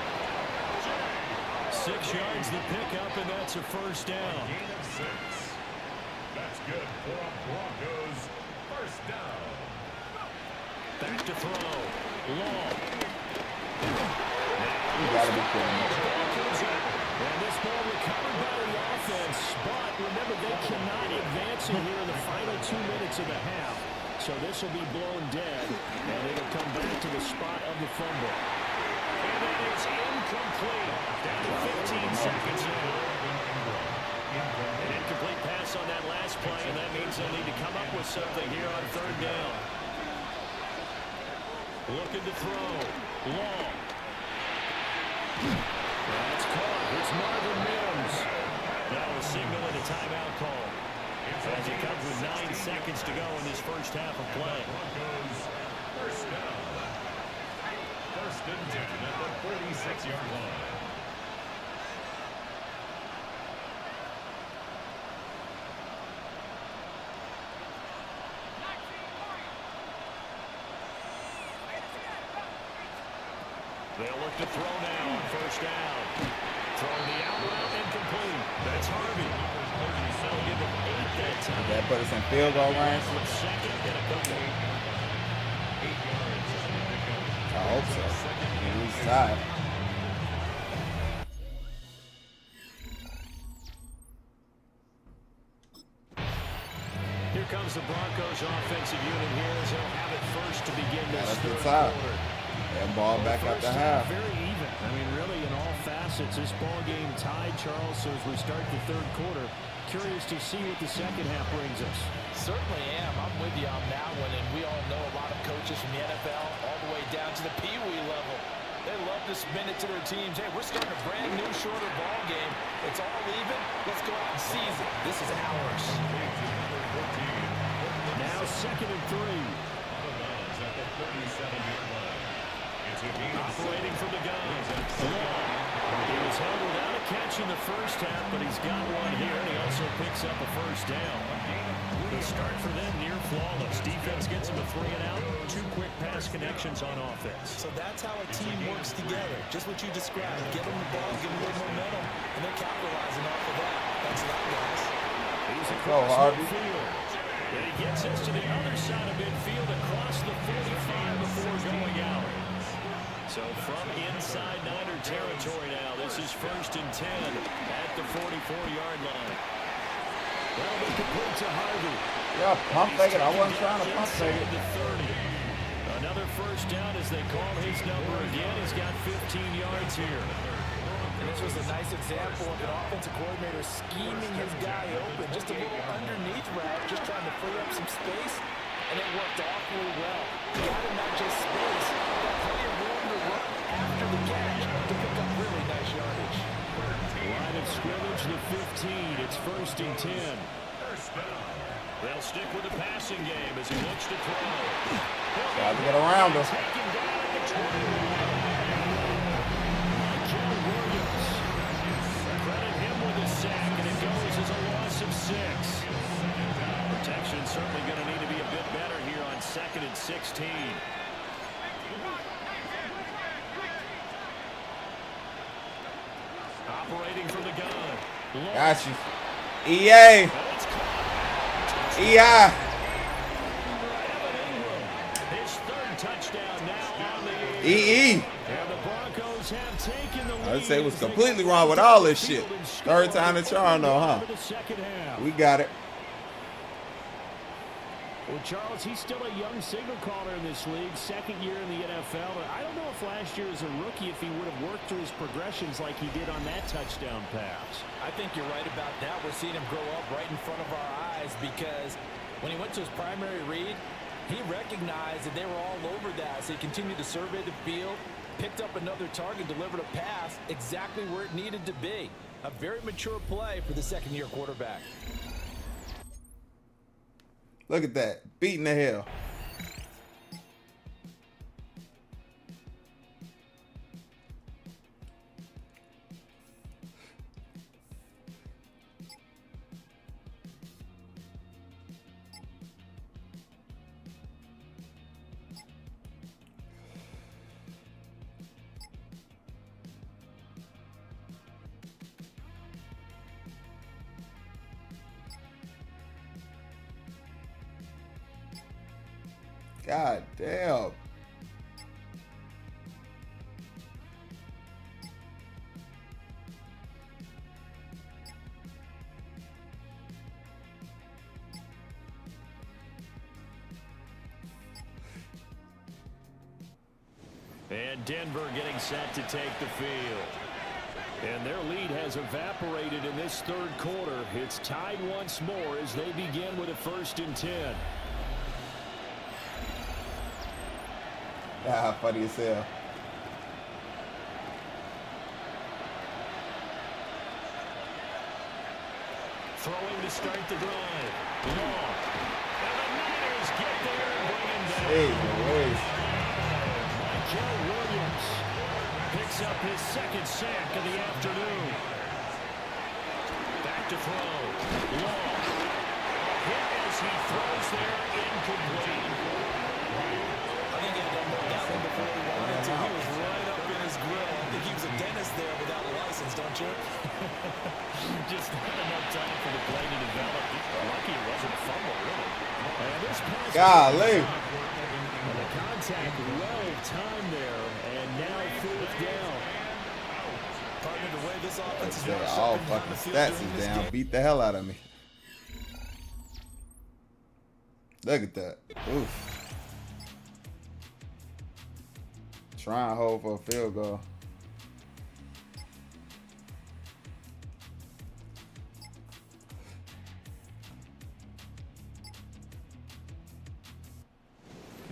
6 yards the pickup, and that's a first down. Gain of 6. That's good for a Broncos first down. Back to throw. Long. You gotta be kidding me. And this ball recovered by the offense, but remember they cannot advance it here in the final 2 minutes of the half. So this will be blown dead, and it'll come back to the spot of the fumble. And it is incomplete. Down to 15 seconds now. An incomplete pass on that last play, and that means they'll need to come up with something here on third down. Looking to throw. Long. That's caught. It's Marvin Mims. Now a signal and a timeout call. As it comes with 9 seconds to go in this first half of play. Broncos first down. First and 10 at the 46-yard line. They'll look to throw now on first down. Throwing the out route incomplete. That's Harvey. They'll give him 8 that time. That put us in field goal range. Second and a couple. I hope so. He's tied. Here comes the Broncos offensive unit here as they'll have it first to begin this That's the third top. quarter. And ball back out the half. Very even. I mean, really, in all facets, this ball game tied, Charles. So as we start the third quarter, curious to see what the second half brings us. Certainly am. I'm with you on that one, and we all know a lot of coaches from the NFL all the way down to the Pee-wee level. They love to spin it to their teams. Hey, we're starting a brand new, shorter ball game. It's all even. Let's go out and seize it. This is ours. Now second and 3. At the 37-yard line. Operating from the gun. He was held without a catch in the first half, but he's got one here, and he also picks up a first down. The start for them near flawless. Defense gets him a 3 and out. 2 quick pass connections on offense. So that's how a team works together. Just what you described. Give them the ball, give them a little momentum, and they're capitalizing off of that. That's that, guys. He's across midfield. And he gets us to the other side of midfield across the 45 before going out. So from inside Niner territory now, this is first and 10 at the 44-yard line. That'll be complete to Harvey. Yeah, pump fake it. I wasn't trying to pump fake it. To 30. Another first down as they call his number again. He's got 15 yards here. And this was a nice example of an offensive coordinator scheming his guy open. Just a little underneath route, just trying to free up some space, and it worked awfully well. He got him not just space, but plenty of room to run after the catch to pick up really nice yardage. Line of scrimmage, the 15. It's 1st and 10. They'll stick with the passing game as he looks to throw. Try to get around him. Taken down at the 21. Credit him with a sack, and it goes as a loss of 6. Protection certainly going to need to be a bit better here on 2nd and 16. Operating from the gun. Got you. EA. EI. His 3rd touchdown now on the EE. And the Broncos have taken the lead. I'd say it was completely wrong with all this shit. 3rd time the charm though, huh? We got it. Well, Charles, he's still a young signal caller in this league, 2nd year in the NFL. I don't know if last year as a rookie, if he would have worked through his progressions like he did on that touchdown pass. I think you're right about that. We're seeing him grow up right in front of our eyes because when he went to his primary read, he recognized that they were all over that. So he continued to survey the field, picked up another target, delivered a pass exactly where it needed to be. A very mature play for the 2nd-year quarterback. Look at that. Beating the hell. God damn. And Denver getting set to take the field. And their lead has evaporated in this 3rd quarter. It's tied once more as they begin with a 1st and 10. Ah, funny as hell. Throwing to start the drive. Long. And the Niners get there and bring him down. Hey, Michael Williams picks up his 2nd sack of the afternoon. Back to throw. Long. Hit as he throws there, incomplete. I think he had done that one before he wanted to. He was right up in his grill. I think he was a dentist there without a license, don't you? Just not enough time for the play to develop. Lucky it wasn't a fumble, really. And this pass. golly. And the contact well timed there, and now 4th down. Partner, the way this offense is Say all fucking stats is down. Beat the hell out of me. Look at that. Oof. Try and hold for a field goal.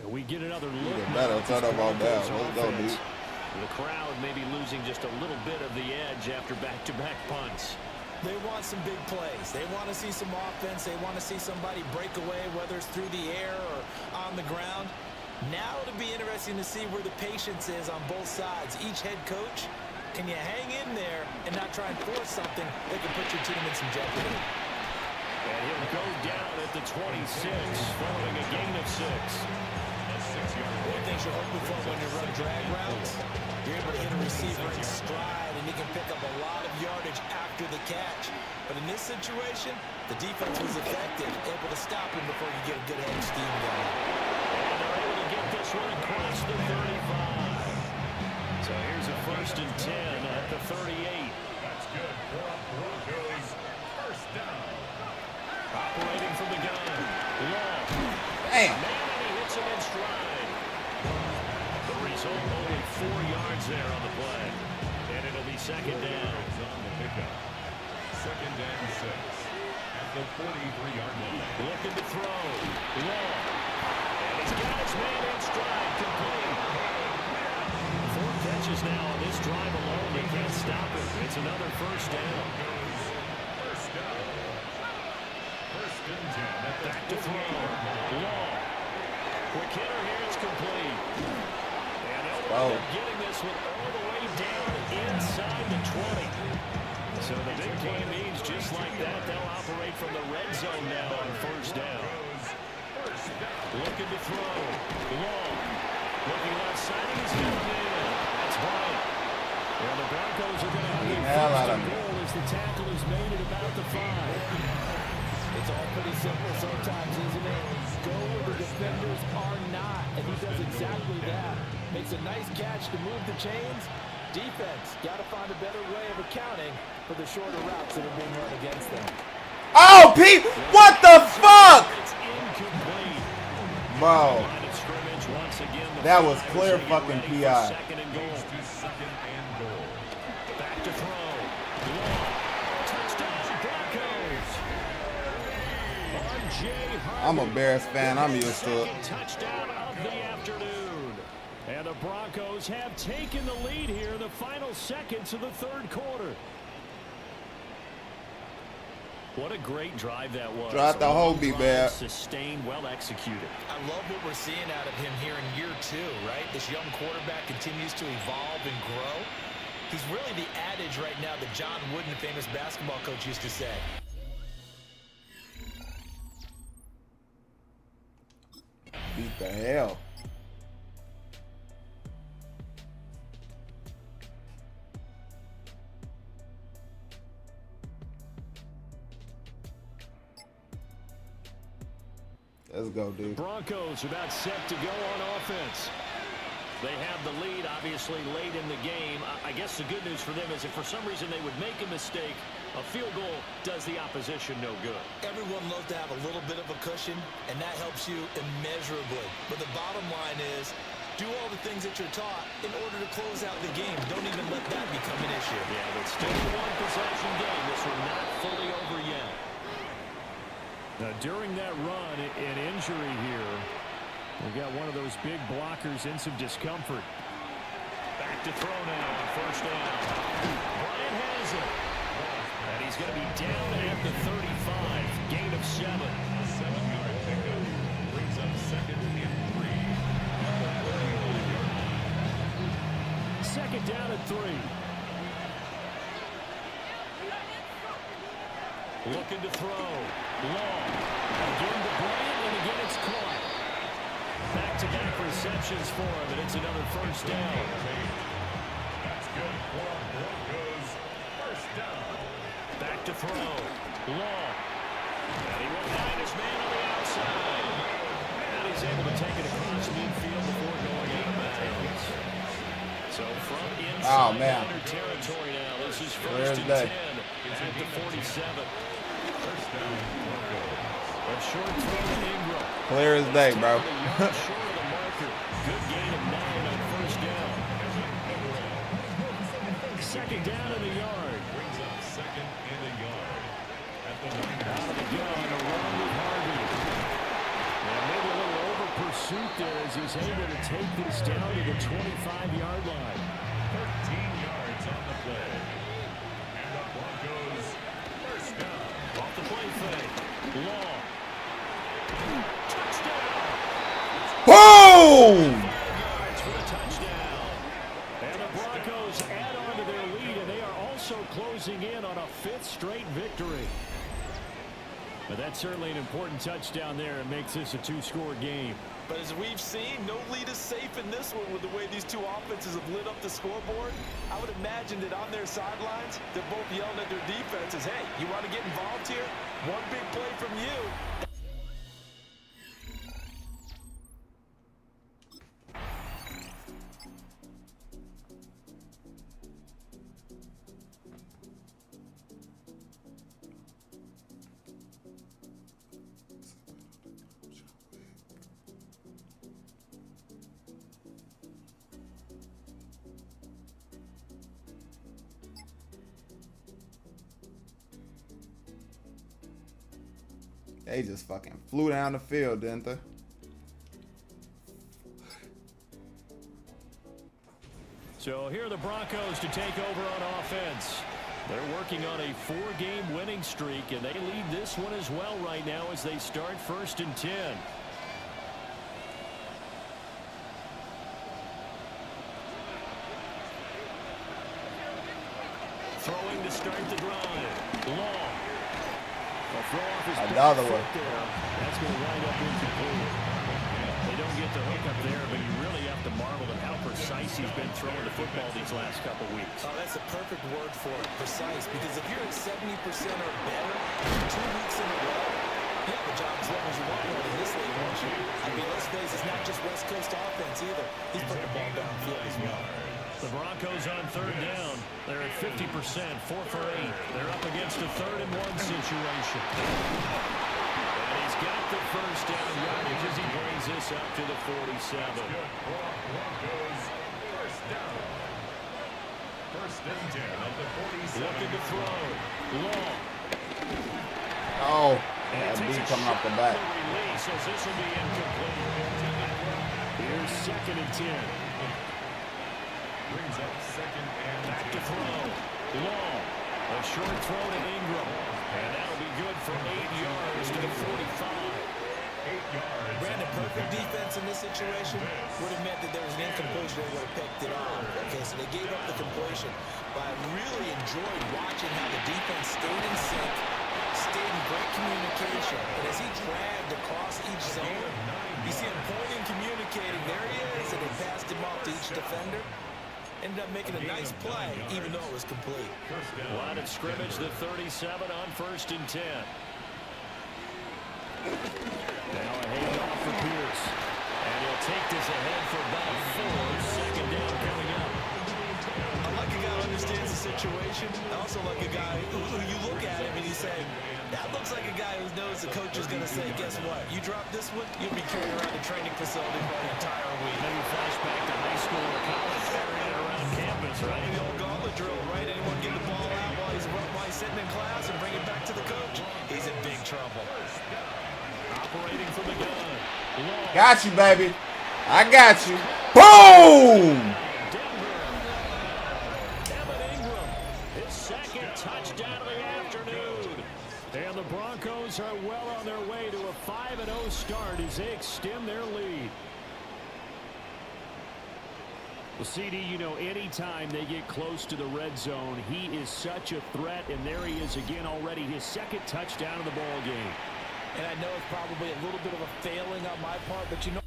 We get another look. Better turn up on down. Let's go, dude. The crowd may be losing just a little bit of the edge after back-to-back punts. They want some big plays. They want to see some offense. They want to see somebody break away, whether it's through the air or on the ground. Now it'll be interesting to see where the patience is on both sides. Each head coach, can you hang in there and not try and force something that can put your team in some jeopardy? And he'll go down at the 26, following a gain of 6. One thing you're hoping for when you run drag routes, you're able to hit a receiver in stride, and you can pick up a lot of yardage after the catch. But in this situation, the defense was effective, able to stop him before you get a good head of steam going. And they're able to get this one across the 35. So here's a 1st and 10 at the 38. That's good for Broncos. First down. Operating from the gun. Long. Damn. Man, and he hits him in stride. Result only 4 yards there on the play. And it'll be second down. On the pickup. Second and 6 at the 43-yard line. Looking to throw. Long. And he's got his man in stride. Complete. 4 catches now on this drive alone. They can't stop it. It's another first down. First down. First and 10 at the Back to throw. Long. Quick hitter here. It's complete. And they'll end up getting this one all the way down inside the 20. So the big play means just like that, they'll operate from the red zone now on first down. Looking to throw. Long. Looking left side. He's got it in. That's Bryant. And the Broncos are going to have their first and goal as the tackle is made at about the 5. It's all pretty simple sometimes, isn't it? Go where the defenders are not, and he does exactly that. Makes a nice catch to move the chains. Defense, got to find a better way of accounting for the shorter routes that are being run against them. Oh, Pete, what the fuck? It's incomplete. Bro, Line of scrimmage once again. that was clear fucking PI. Second and goal. Back to throw. Touchdown, Broncos. I'm a Bears fan. I'm used to it. Touchdown of the afternoon. And the Broncos have taken the lead here in the final seconds of the third quarter. What a great drive that was. Drive the whole be bad. Sustained, well executed. I love what we're seeing out of him here in year 2, right? This young quarterback continues to evolve and grow. He's really the adage right now that John Wooden, the famous basketball coach, used to say. Beat the hell. Let's go, dude. Broncos about set to go on offense. They have the lead, obviously, late in the game. I guess the good news for them is if for some reason they would make a mistake, a field goal does the opposition no good. Everyone loves to have a little bit of a cushion, and that helps you immeasurably. But the bottom line is, do all the things that you're taught in order to close out the game. Don't even let that become an issue. Yeah, but still a one-possession game. This one not fully over yet. Now, during that run, an injury here. We got one of those big blockers in some discomfort. Back to throw now on first down. Bryant has it. And he's going to be down at the 35. Gain of 7. A 7-yard pickup brings up second and 3. Second down at 3. Looking to throw. Long. Again to Bryant, and again it's caught. Back-to-back receptions for him, and it's another first down. That's good for Broncos. First down. Back to throw. Long. And he will find his man on the outside. And he's able to take it across midfield before going out of bounds. So from inside under territory now, this is first and 10 at the 47. First down, Broncos. A short throw to Ingram. Clear as day, bro. Short of the marker. Good gain of 9 on first down. Second down in the yard. Brings up second and a yard at the 9. Out of the gun, around with Harvey. And maybe a little over pursuit there as he's able to take this down to the 25-yard line. 13 yards on the play. And the Broncos first down. Off the play fake. Long. Touchdown. Boom! Yards for the touchdown. And the Broncos add on to their lead, and they are also closing in on a 5th straight victory. But that's certainly an important touchdown there. It makes this a 2-score game. But as we've seen, no lead is safe in this one with the way these two offenses have lit up the scoreboard. I would imagine that on their sidelines, they're both yelling at their defenses, hey, you want to get involved here? One big play from you. They just fucking flew down the field, didn't they? So here are the Broncos to take over on offense. They're working on a 4-game winning streak, and they lead this one as well right now as they start 1st and 10. Throwing to start the drive. Long. A throw off his Another one. there. That's going to wind up incomplete. They don't get the hook up there, but you really have to marvel at how precise he's been throwing the football these last couple weeks. Oh, that's a perfect word for it, precise. Because if you're at 70% or better 2 weeks in a row, you have a job as long as you want one in this league, won't you? I mean, let's face it, it's not just West Coast offense either. He's putting the ball downfield as well. The Broncos on 3rd down. They're at 50%, 4 for 8. They're up against a 3rd and 1 situation. And he's got the 1st down yardage as he brings this up to the 47. Broncos, 1st down. 1st and 10 of the 47. Looking to throw. Long. Oh, And that it takes beat a coming off the shot back. on the release as this will be incomplete. Here's 2nd and 10. Brings up 2nd and Back to throw. Long. A short throw to Ingram. And that'll be good for 8 yards to the 45. 8 yards. Brandon, perfect defense in this situation would have meant that there was an incompletion. They would have picked it off. Okay, so they gave up the completion. But I really enjoyed watching how the defense stayed in sync, stayed in great communication. And as he dragged across each zone, you see him pointing, communicating. There he is, and they passed him off to each defender. Ended up making a nice play, even though it was complete. Line of scrimmage, the 37 on 1st and 10. Now a handoff for Pierce. And he'll take this ahead for about 4. 2nd down coming up. I like a guy who understands the situation. I also like a guy who you look at him and you say, that looks like a guy who knows the coach is going to say, guess what? You drop this one, you'll be carried around the training facility for the entire week. Maybe flashback to high school or college, carrying it around campus, right? The old gauntlet drill, right? Anyone get the ball out while he's sitting in class and bring it back to the coach? He's in big trouble. Operating from the gun. Long. Got you, baby. I got you. Boom! Touchdown of the afternoon. And the Broncos are well on their way to a 5-0 start as they extend their lead. Well, CD, you know, anytime they get close to the red zone, he is such a threat, and there he is again already, his 2nd touchdown of the ball game. And I know it's probably a little bit of a failing on my part, but you know.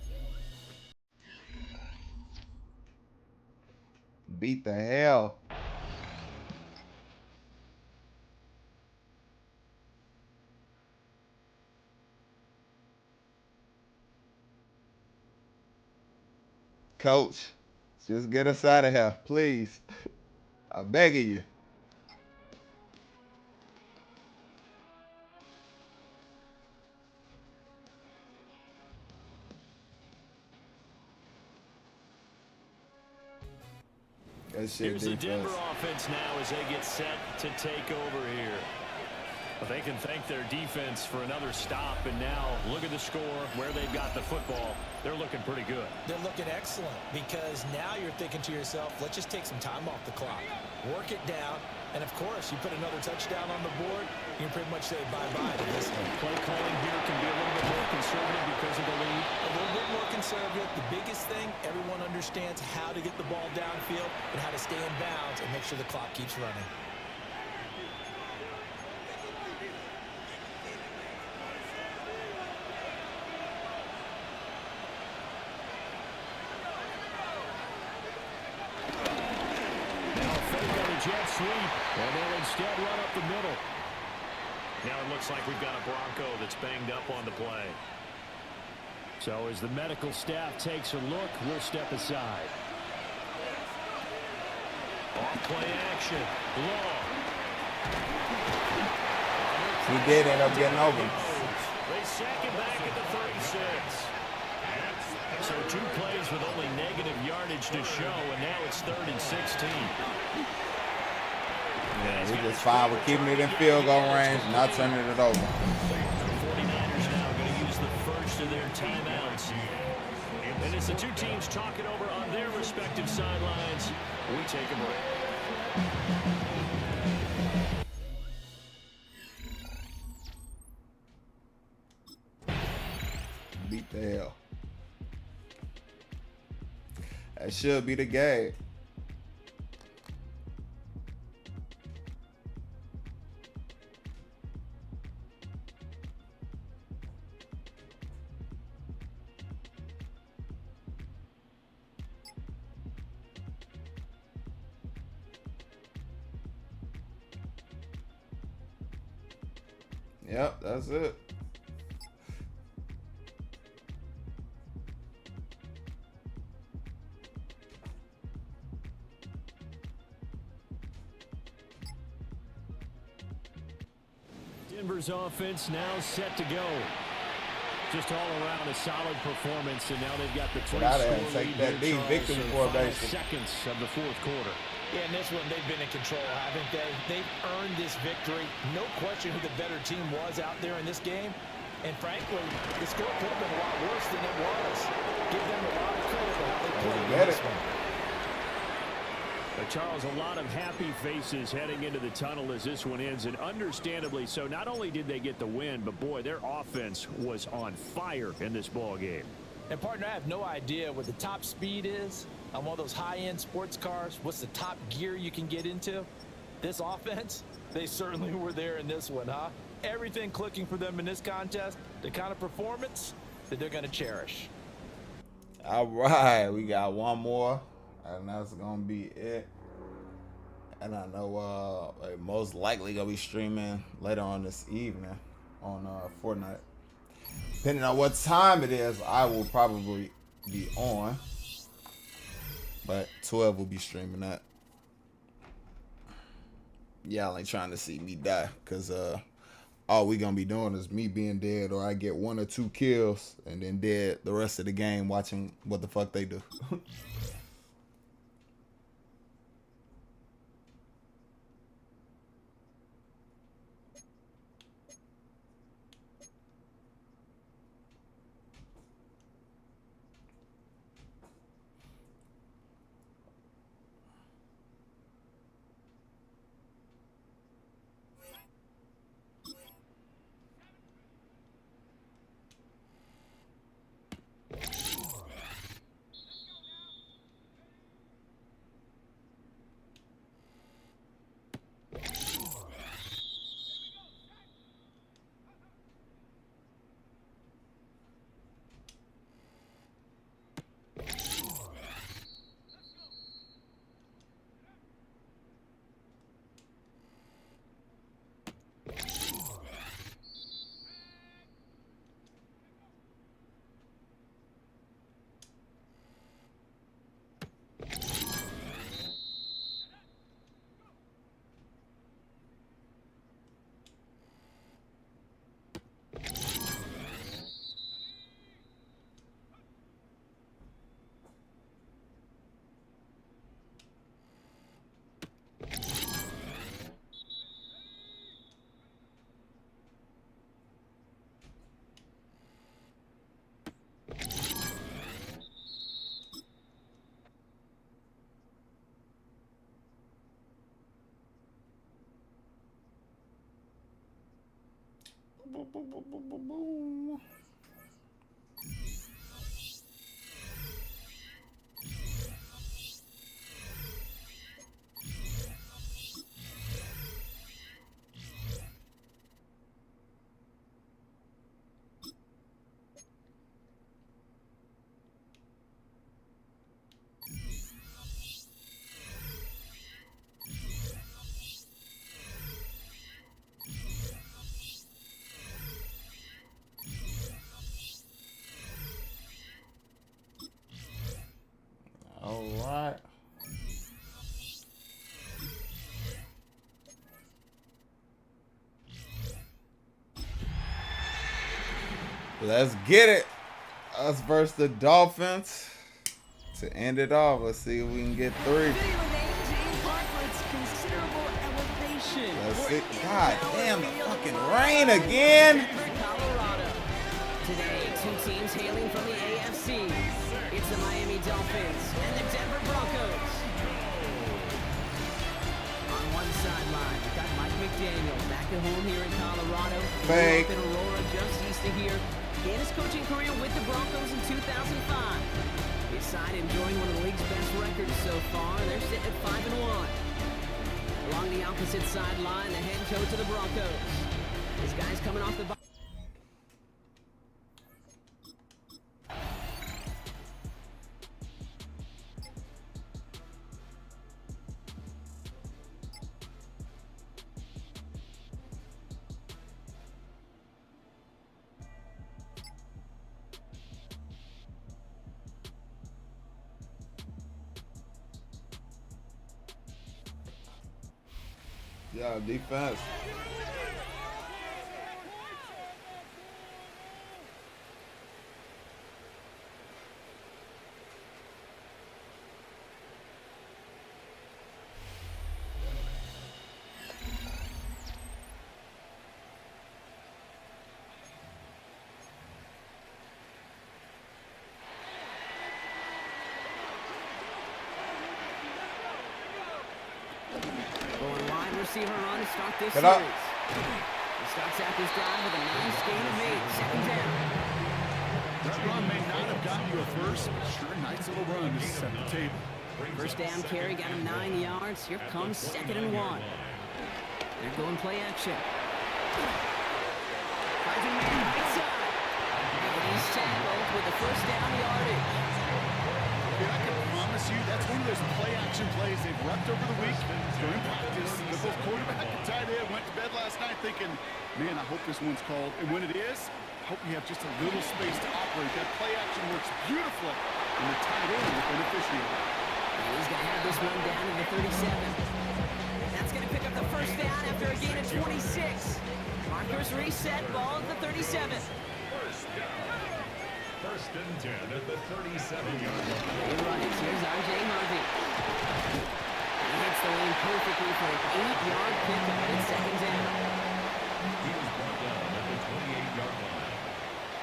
Beat the hell. Coach, just get us out of here, please. I'm begging you. Here's the Denver offense now as they get set to take over here. But they can thank their defense for another stop, and now look at the score, where they've got the football. They're looking pretty good. They're looking excellent because now you're thinking to yourself, let's just take some time off the clock, work it down, and of course, you put another touchdown on the board, you can pretty much say bye-bye to this one. Play calling here can be a little bit more conservative because of the lead. A little bit more conservative. The biggest thing, everyone understands how to get the ball downfield and how to stay in bounds and make sure the clock keeps running. Jet sweep, and they'll instead run up the middle. Now it looks like we've got a Bronco that's banged up on the play. So as the medical staff takes a look, we'll step aside. Off play action. Long. He did end up getting over. They sack him back at the 36. So 2 plays with only negative yardage to show, and now it's 3rd and 16. Yeah, he just fine with keeping it in field goal range, not turning it over. 49ers to their timeouts. And as the two teams talking over on their respective sidelines, we take a break. Beat the hell. That should be the game. Yep, that's it. Denver's offense now set to go. Just all around a solid performance, and now they've got the twin score lead that here, big victory Charles, formation. 5 seconds of the fourth quarter. Yeah, in this one, they've been in control, haven't they? They've earned this victory. No question who the better team was out there in this game. And frankly, the score could have been a lot worse than it was. Give them a lot of credit for how they played in this one. But Charles, a lot of happy faces heading into the tunnel as this one ends, and understandably so. Not only did they get the win, but boy, their offense was on fire in this ball game. And partner, I have no idea what the top speed is on one of those high-end sports cars. What's the top gear you can get into? This offense, they certainly were there in this one, huh? Everything clicking for them in this contest, the kind of performance that they're going to cherish. All right, we got one more, and that's going to be it. And I know most likely going to be streaming later on this evening on Fortnite. Depending on what time it is, I will probably be on. But 12 will be streaming that. Y'all ain't trying to see me die, because all we gonna be doing is me being dead, or I get 1 or 2 kills and then dead the rest of the game watching what the fuck they do. All right. Let's get it. Us versus the Dolphins. To end it off, let's see if we can get 3. Let's see. God damn, the fucking rain again. Today, Two teams hailing from the AFC. It's the Miami Dolphins and the Denver Broncos. On one sideline, we've got Mike McDaniel back at home here in Colorado. Fake. Up in Aurora, just east of here. Began his coaching career with the Broncos in 2005. His side enjoying one of the league's best records so far. They're sitting at 5-1. Along the opposite sideline, the head coach of the Broncos. This guy's coming off the ball. Yeah, defense. Receiver run to start this Get up. series. He starts out this drive with a nice gain of 8, second down. That run may not have gotten you a first, but sure, nice little run to set the table. First down carry got him 9 yards. Here comes 2nd and 1. They're going play action. Finds a man right side. And he's tackled with the first down yardage. I can promise you that's one of those play-action plays they've repped over the week during practice. The both quarterback and tight end went to bed last night thinking, man, I hope this one's called. And when it is, I hope you have just a little space to operate. That play-action works beautifully, and the tight end will beneficiate. And he's going to have this one down to the 37. That's going to pick up the first down after a gain of 26. Markers reset, ball at the 37. First and 10 at the 37-yard line. He runs. Here's R.J. Harvey. He hits the lane perfectly for an 8-yard pickup. It's second down. He was brought down at the 28-yard line.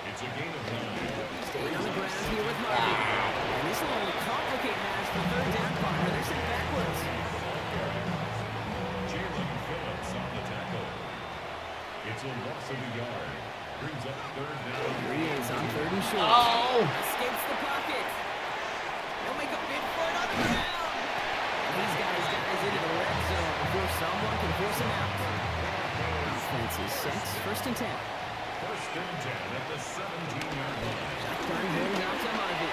It's a gain of 9. Staying on the ground here with Harvey. And this will only complicate matters for third down partner. They're sent backwards. Jalen Phillips on the tackle. It's a loss of a yard. Brings up third down. Here he is on 3rd and short. Oh! Escapes the pocket. He'll make a big foot on the ground. And he's got his guys into the red zone before someone can force him out. Offense is set. 1st and 10. First and 10 at the 17-yard line. Shotgun hands out to Harvey.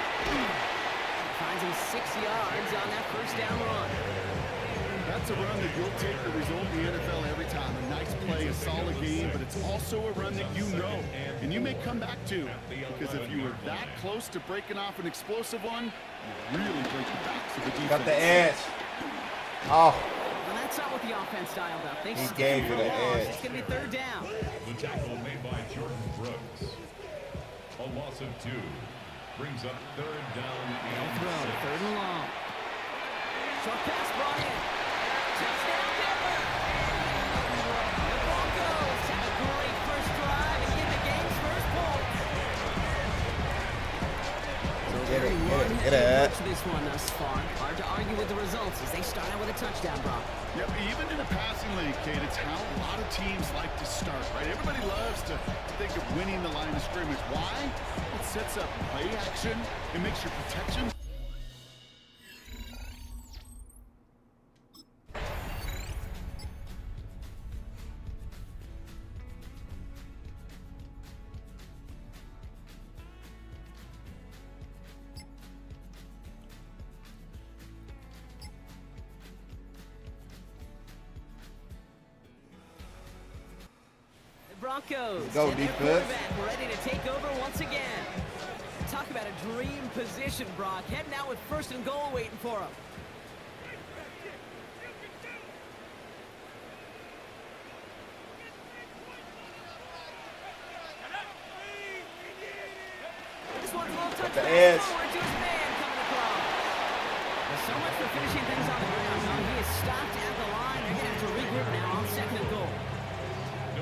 Finds him 6 yards on that first down run. That's a run that you'll take the result in the NFL every time. A nice play, a solid game, but it's also a run that you know, and you may come back to, because if you were that close to breaking off an explosive one, you really break your back to the defense. Got the edge. Oh, Well, that's not what the offense dialed up. They He stick gave it for you a the loss. edge. It's going to be 3rd down. The tackle made by Jordan Brooks. A loss of 2. Brings up third down and Throw, 6. 3rd and long. Short pass brought in. Touchdown Denver. The Broncos have a great first drive and get the game's first point. So Get it, very get it, one get it. approach to this one thus far. Hard to argue with the results as they start out with a touchdown, Brock. Yep, even in a passing league, Kate, it's how a lot of teams like to start, right? Everybody loves to think of winning the line of scrimmage. Why? It sets up play action. It makes your protection. Broncos. Go, and their defense. quarterback ready to take over once again. Talk about a dream position, Brock. Heading out with 1st and goal waiting for him. This one's a little touch the pass edge. forward to his man coming across. Well, so much for finishing things on the ground. No, he is stopped at the line. They're going to have to regroup now on 2nd and goal.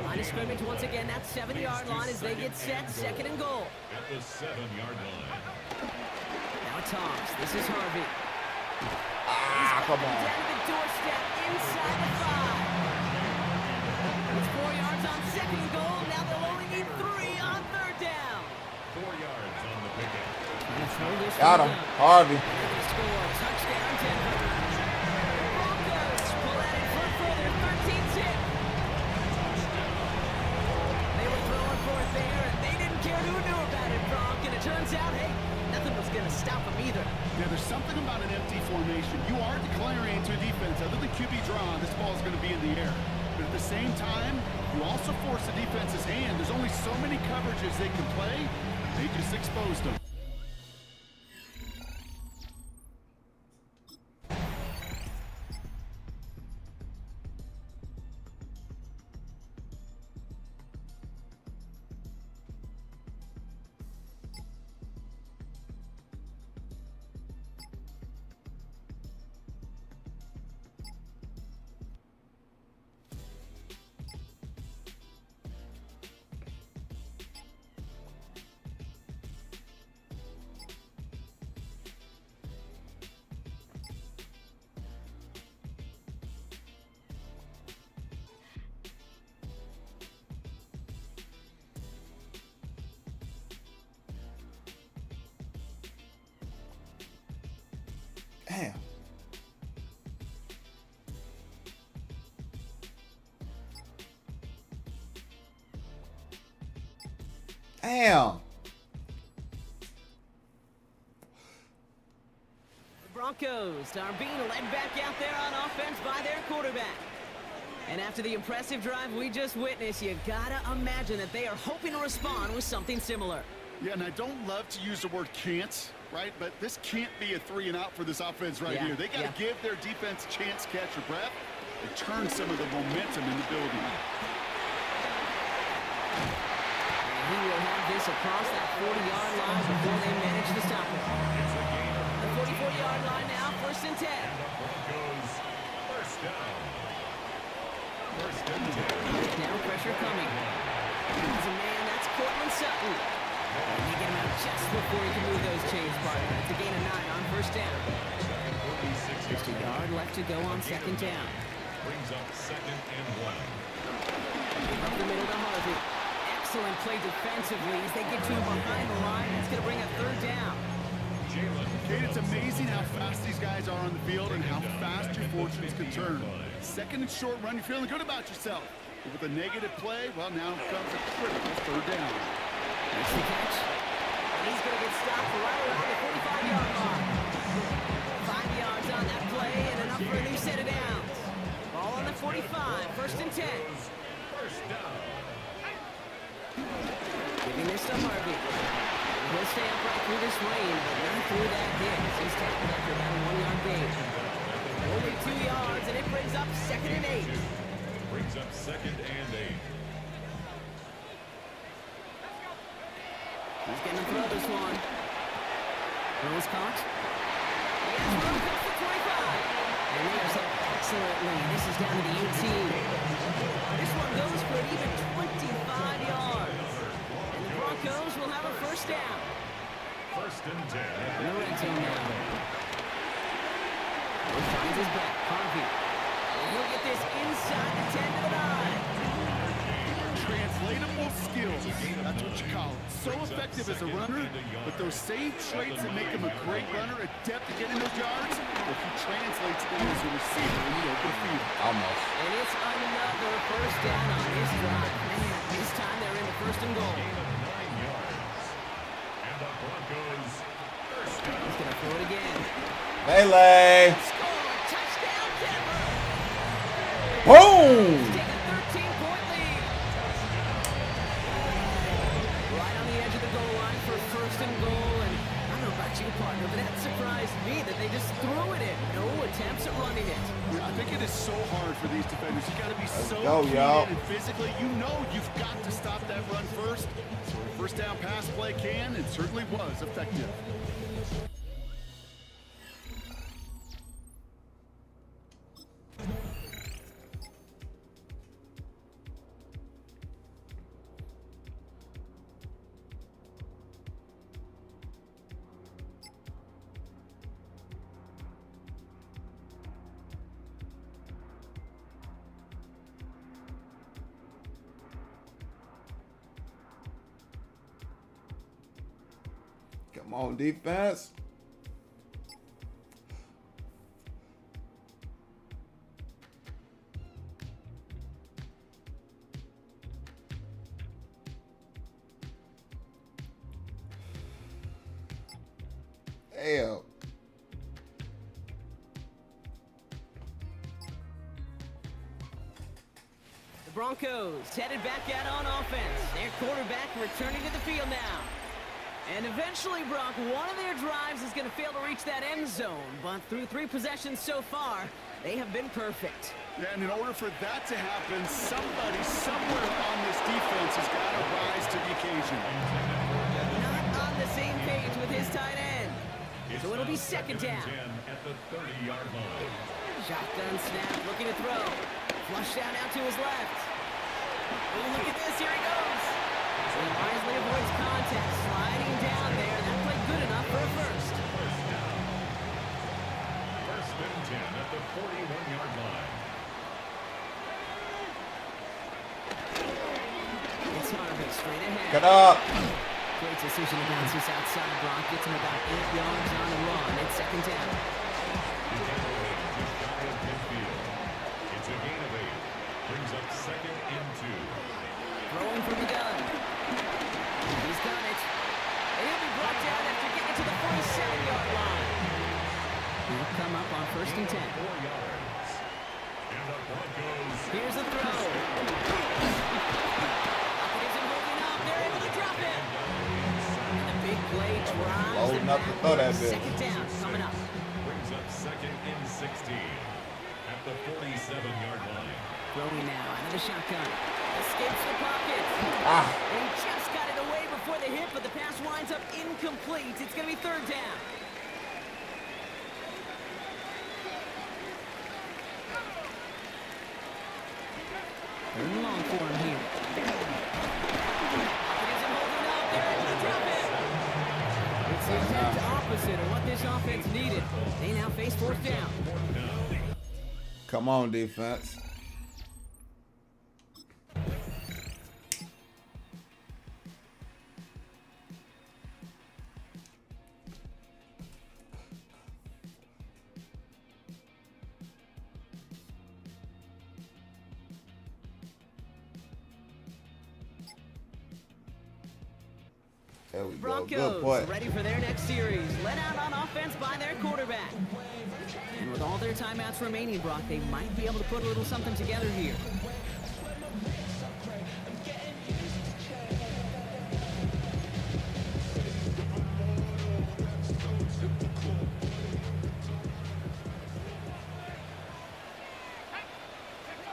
Line of of scrimmage once again. That 7-yard line as they get set. Second and goal. At the 7-yard line. Now Toms. This is Harvey. Come on. Down to the doorstep inside the 5. It's 4 yards on second and goal. Now they'll only need 3 on third down. 4 yards on the pickup. Got him. Harvey. Score. Touchdown, Denver. Broncos pull at it for further 13-6. They were throwing for it there, and they didn't care who knew about it, Bronk. And it turns out, hey, nothing was going to stop them either. Yeah, there's something about an empty formation. You are declaring to a defense, other than QB draw, this ball is going to be in the air. But at the same time, you also force the defense's hand. There's only so many coverages they can play. They just exposed them. Damn. Damn. The Broncos are being led back out there on offense by their quarterback. And after the impressive drive we just witnessed, you gotta imagine that they are hoping to respond with something similar. Yeah, and I don't love to use the word can't, right? But this can't be a 3 and out for this offense right here. They got to give their defense a chance to catch their breath and turn some of the momentum in the building. And he will have this across that 40-yard line before they manage to stop it. The 44-yard line now, 1st and 10. Broncos, first down. 1st and 10. Now pressure coming. He's a man, that's Cortland Sutton. And they get him out just before he can move those chains, partner. It's a gain of 9 on 1st down. Just a yard left to go on 2nd down. Brings up 2nd and 1. Up the middle to Harvey. Excellent play defensively as they get to him behind the line. It's going to bring a 3rd down. Kate, it's amazing how fast these guys are on the field and how fast your fortunes can turn. 2nd and short run, you're feeling good about yourself. But with a negative play, well, now comes a critical 3rd down. Makes the catch. And he's going to get stopped right around the 45-yard line. 5 yards on that play and enough for a new set of downs. Ball on the 45, 1st and 10. First down. Giving this to Harvey. He'll stay upright through this rain, but not through that hit. He's tackled after about a 1-yard gain. Only 2 yards, and it brings up 2nd and 8. Brings up 2nd and 8. He's going to throw this one. Rose caught. Yes, Rose goes to 25. And there's it excellently. This is down to the 18. This one goes for an even 25 yards. And the Broncos will have a 1st down. 1st and 10. In the red zone now. Rose finds his back. Harvey. And he'll get this inside the 10 to the 9. Translatable skills, that's what you call it. So effective as a runner, but those same traits that make him a great runner, adept at getting those yards, well, he translates them as a receiver in the open field. Almost. And it's another 1st down on this drive. Man, this time they're in the 1st and goal. Gain of 9 yards. And the Broncos, first down. He's going to throw it again. Melee. Score! Touchdown, Denver! Boom. Take a 13-point lead. Right on the edge of the goal line for 1st and goal. And I don't know about you, partner, but that surprised me that they just threw it in. No attempts at running it. I think it is so hard for these defenders. You got to be so go, keyed y'all. in and physically. You know you've got to stop that run first. So a 1st down pass play can and certainly was effective. on, defense. Damn. The Broncos headed back out on offense. Their quarterback returning to the field now. And eventually, Brock, one of their drives is going to fail to reach that end zone. But through 3 possessions so far, they have been perfect. Yeah, and in order for that to happen, somebody somewhere on this defense has got to rise to the occasion. Not on the same page with his tight end. So it'll be second down. At the 30-yard line. Shotgun snap, looking to throw. Flush down out to his left. Oh, look at this, here he goes. He wisely avoids contact, sliding down there. That played good enough for a first. First and 10 at the 41-yard line. It's Harvey straight ahead. Get up. Great decision to bounce this outside. Brock gets him about 8 yards on the run. It's second down. It's a gain of 8. Brings up second and 2. Throwing from the gun. He's got it. And he'll be brought down after getting to the 47-yard line. He'll come up on first and 10. 4 yards. And the Broncos. Here's the throw. Pocket isn't holding up. They're able to drop it. And the big play drives Loading them up to back. throw that bitch. Second down coming up. Brings up second and 16 at the 47-yard line. Throwing now out of the shotgun. Escapes the pocket. And just got it away before the hit, but the pass winds up incomplete. It's going to be third down. Third and long for him here. Pocket isn't holding up. They're able to drop it. It's the exact opposite of what this offense needed. They now face fourth down. Come on, defense. There we go. Good Broncos play. ready for their next series. Let out on offense by their quarterback. And with all their timeouts remaining, Brock, they might be able to put a little something together here.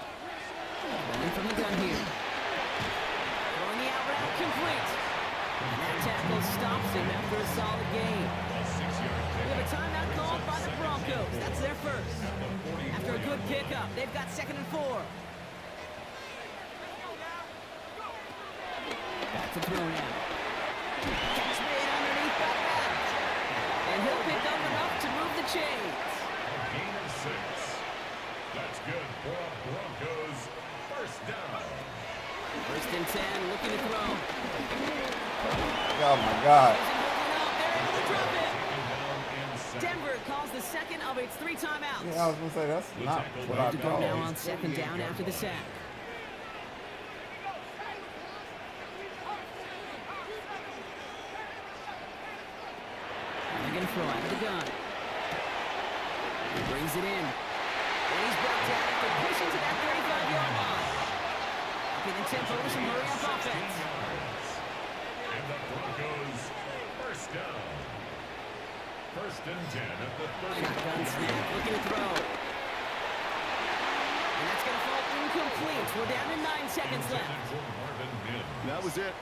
Running from the gun here. Throwing the out route complete. And that tackle stops him after a solid gain. We have a timeout called by the Broncos. That's their first. After a good pickup, they've got second and 4. Back to throw now. Catch made underneath that back. And he'll pick up enough to move the chains. Gain of 6. That's good for a Broncos first down. First and 10, looking to throw. Oh my God. Isn't holding up. They're able to drop it. Denver calls the second of its 3 timeouts. Yeah, I was gonna say that's not what I To go now called. on second down after the sack. And they're going to throw out of the gun. He brings it in. And he's brought down after pushing to that 35-yard line. Upping the tempo with some hurry-up offense. And the Broncos first down. First and 10 at the 30. Shotgun snap, looking to throw. And that's going to fall incomplete. We're down to 9 seconds left. That was it.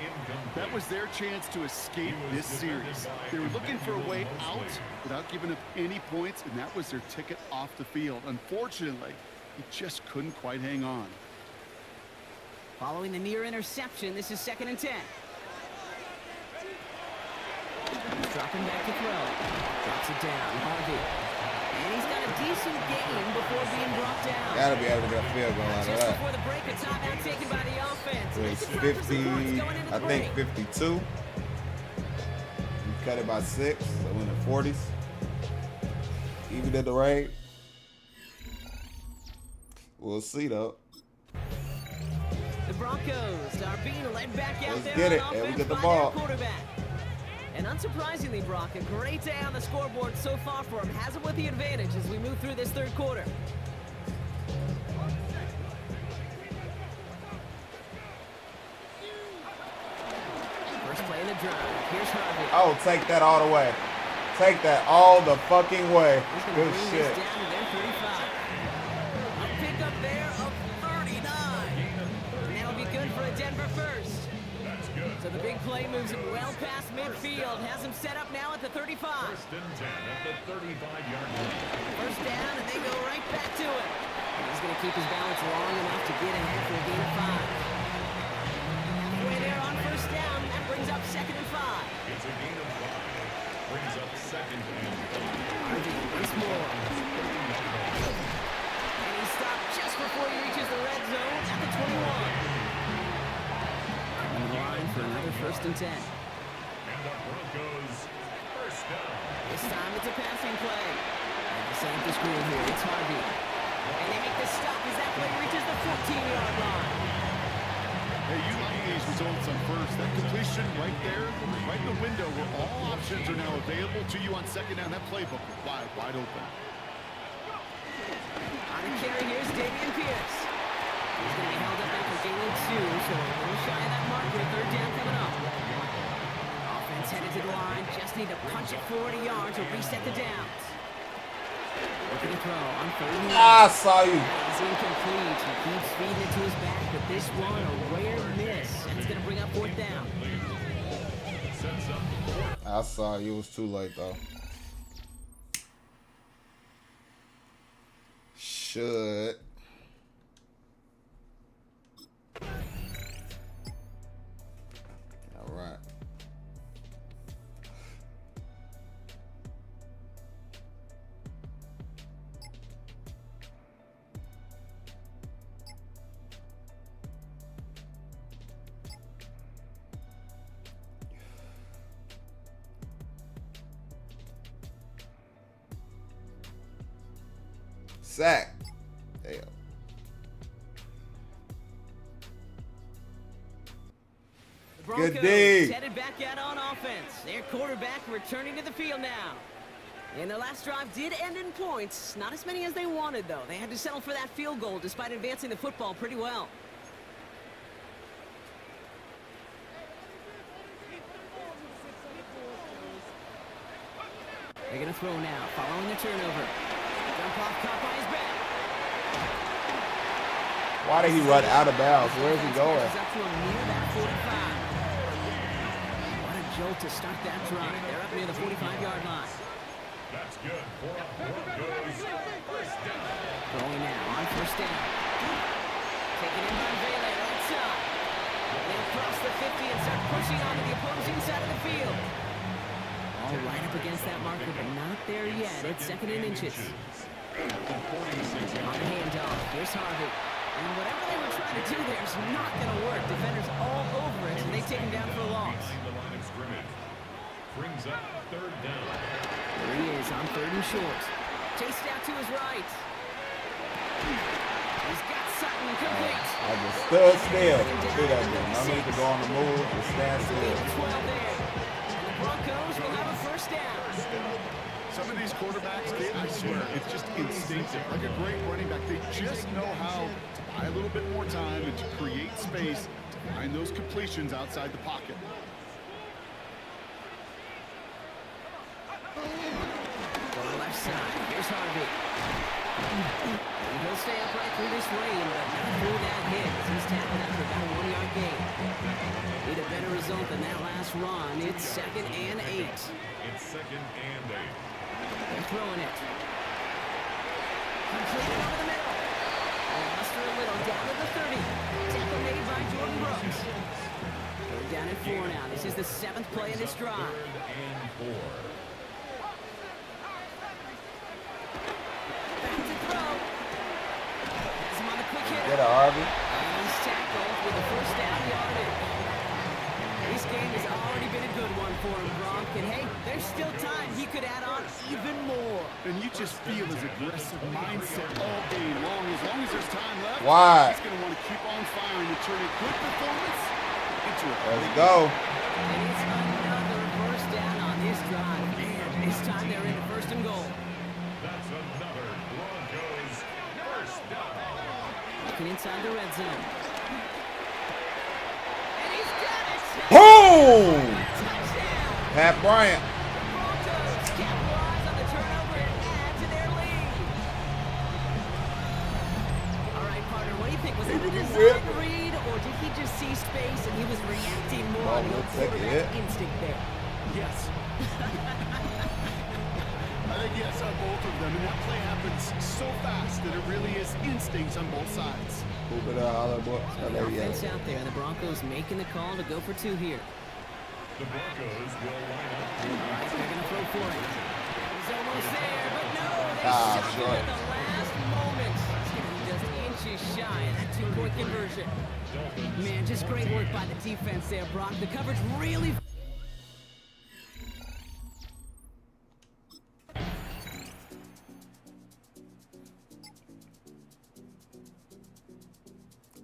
That was their chance to escape this series. They were looking for a way out without giving up any points, and that was their ticket off the field. Unfortunately, he just couldn't quite hang on. Following the near interception, this is second and 10. Dropping back to throw. Drops it down, Harvey. And he's got a decent gain before being brought down. Gotta be able to get a field goal out of Just that. before the break, a timeout taken by the offense. It was They can try for some points 50, going into I the think break. 52. cut it by 6, so in the 40s. Even at the rate. We'll see though. The Broncos are being led back out Let's there get it, on and we offense get the by ball. their quarterback. And unsurprisingly, Brock, a great day on the scoreboard so far for him. Has him with the advantage as we move through this third quarter. First play in the drive. Here's Harvey. Oh, take that all the way. Take that all the fucking way. He's gonna Good bring shit. this down to their 35. A pickup there of 39. And that'll be good for a Denver first. So the big play moves him well past midfield. Has him set up now at the 35. First and 10 at the 35-yard line. First down, and they go right back to it. And he's going to keep his balance long enough to get ahead for a gain of 5. Halfway there on first down. That brings up 2nd and 5. It's a gain of 5. Brings up 2nd and 5. Harvey once more. And he stopped just before he reaches the red zone at the 21. On the line for another 1st and 10. And the Broncos first down. This time it's a passing play. And the same to screen here. It's Harvey. And they make the stop as that play reaches the 14-yard line. Hey, you like these results on first. That completion right there, right in the window where all options are now available to you on second down. That playbook is wide open. On the carry, here's Dameon Pierce. He's going to be held up after gaining 2, so a little shy of that mark with 3rd down coming up. Offense headed to the line. Just need to punch it 40 yards or reset the downs. Looking to throw on 3rd and 9. I saw you. It's incomplete. He keeps feeding it to his back, but this one a rare miss, and it's going to bring up 4th down. I saw you. It was too late though. Should. All right. Sack. Damn. The Broncos Good D. headed back out on offense. Their quarterback returning to the field now. And their last drive did end in points. Not as many as they wanted, though. They had to settle for that field goal despite advancing the football pretty well. They're going to throw now, following the turnover. Jump off, caught by his back. Why did he run out of bounds? Where is he going? Up to him near that 45. What a jolt to start that drive. They're up near the 45-yard line. That's good for a Broncos first down. Throwing now on first down. Taken in by Vele right side. They cross the 50 and start pushing onto the opposing side of the field. All right up against that marker, but not there yet. It's 2nd and inches. On the handoff, here's Harvey. And whatever they were trying to do there is not going to work. Defenders all over it, and they take him down for a loss. Behind the line of scrimmage. Brings up 3rd down. There he is on 3rd and short. Chased out to his right. He's got Sutton complete. I just stood still. See that dude. No need to go on the move. Just stand still. 12 there. And the Broncos will have a first down. Some of these quarterbacks, I swear, it's just instinctive. Like a great running back, they just know how to buy a little bit more time and to create space to find those completions outside the pocket. Going left side. Here's Harvey. And he'll stay upright through this rain, but not through that hit. He's tackled after about a 1-yard gain. Need a better result than that last run. It's 2nd and 8. It's 2nd and 8. They're throwing it. Completed over the middle. And muster a little down to the 30. Tackle made by Jordan Brooks. They're down at 4 now. This is the 7th play of this drive. 3rd and 4. Back to throw. Has him on the quick hitter. Get a Harvey. And he's tackled with a first down yardage. This game has already been a good one for him, Gronk. And hey, there's still time he could add on even more. And you just feel his aggressive mindset all game long. As long as there's time left, Why? he's going to want to keep on firing and turn a good performance into a Let's go. And it's another first down on this drive. And this time they're into first and goal. That's another Broncos first down. Looking inside the red zone. And he's got it! Boom! Touchdown! Pat Bryant. The Broncos capitalize on the turnover and add to their lead. All right, partner, what do you think? Was that a design read, or did he just see space and he was reacting more on the old quarterback instinct there? yes. I think yes on both of them, and that play happens so fast that it really is instincts on both sides. The offense out there, and the Broncos making the call to go for two here. The Broncos will line up. All right, they're going to throw for it. He's almost there, but no, they shot him short. at the last moment. He's going to be just inches shy of that two-point conversion. Man, just great work by the defense there, Brock. The coverage really...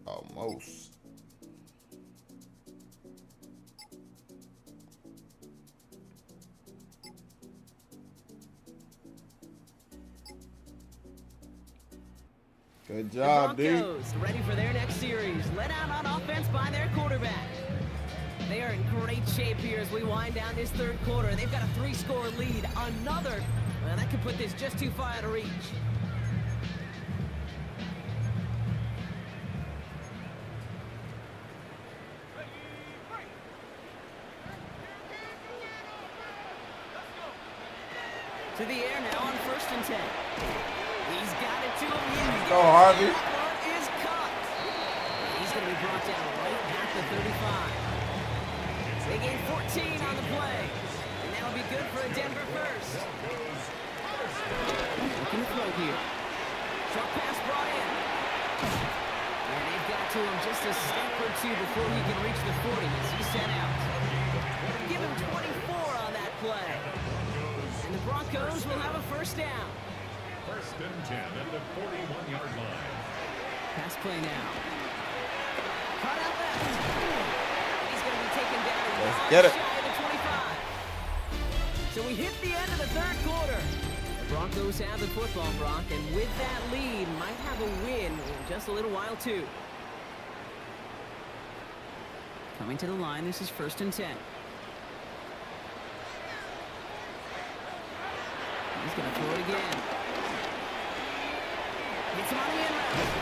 Almost. Good job, dude. Broncos ready for their next series. Let out on offense by their quarterback. They are in great shape here as we wind down this third quarter. They've got a 3-score lead. Another, well, that could put this just too far out of reach. To the air now on 1st and 10. He's got it to him. Go, Harvey. That one is caught. He's going to be brought down right at the 35. They gain 14 on the play. And that'll be good for a Denver first. Looking to throw here. Short pass brought in. And they've got to him just a step or two before he can reach the 40 as he's sent out. Give him 24 on that play. And the Broncos will have a first down. 1st and 10 at the 41-yard line. Pass play now. Caught out left. He's going to be taken down. Let's get it. Shy of the 25. So we hit the end of the third quarter. The Broncos have the football, Brock, and with that lead, might have a win in just a little while, too. Coming to the line, this is 1st and 10. He's going to throw it again. It's on the end route.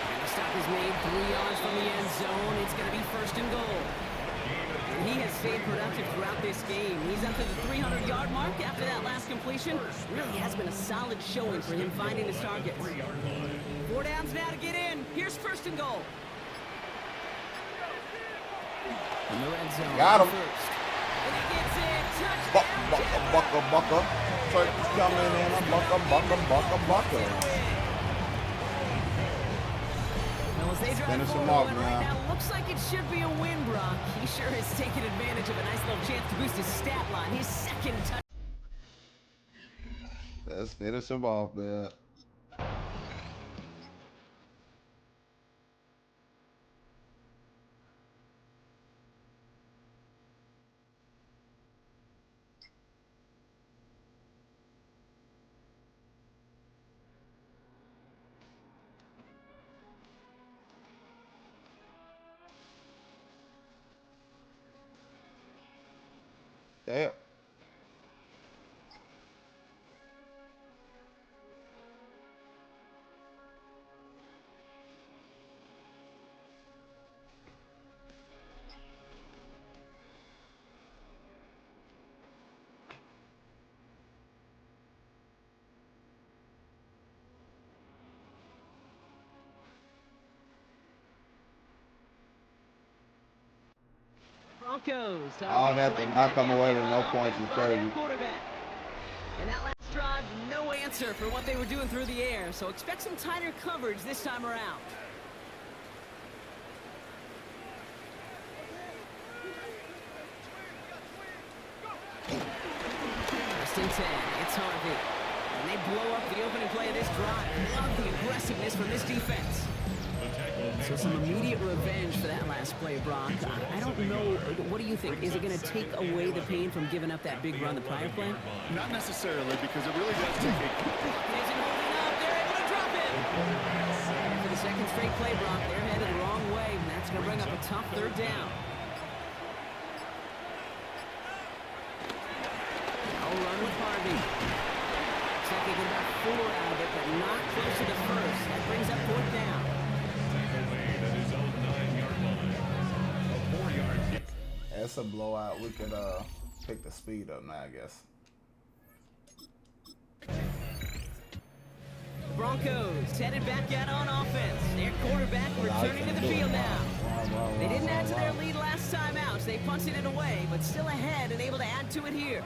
And the stop is made 3 yards from the end zone. It's going to be 1st and goal. And he has stayed productive throughout this game. He's up to the 300-yard mark after that last completion. Really has been a solid showing for him finding his targets. 4 downs now to get in. Here's 1st and goal. In the red zone. Got him. First. And he gets in. Touchdown. Bucka. Turkey's coming in. Bucka. Well, as they drive Finish him forward off, right man. now, looks like it should be a win, Brock. He sure has taken advantage of a nice little chance to boost his stat line. His second touchdown. Let's finish him off, man. Damn. Broncos. I'll have to not come away with no points in 30. And that last drive, no answer for what they were doing through the air. So expect some tighter coverage this time around. 10. It's Harvey. And they blow up the opening play of this drive. Love the aggressiveness from this defense. So some immediate revenge for that last play, Brock. I don't know. What do you think? Is it going to take away the pain from giving up that big run the prior play? Not necessarily, because it really does take a... Isn't holding up. They're able to drop it. And for the second straight play, Brock, they're headed the wrong way, and that's going to bring up a tough third down. Now run with Harvey. Looks like they get about 4 out of it, but not close to the first. That brings up fourth down. That's a blowout. We could pick the speed up now, I guess. Broncos headed back out on offense. Their quarterback returning to the field now. They didn't add to their lead last time out, so they punted it away, but still ahead and able to add to it here.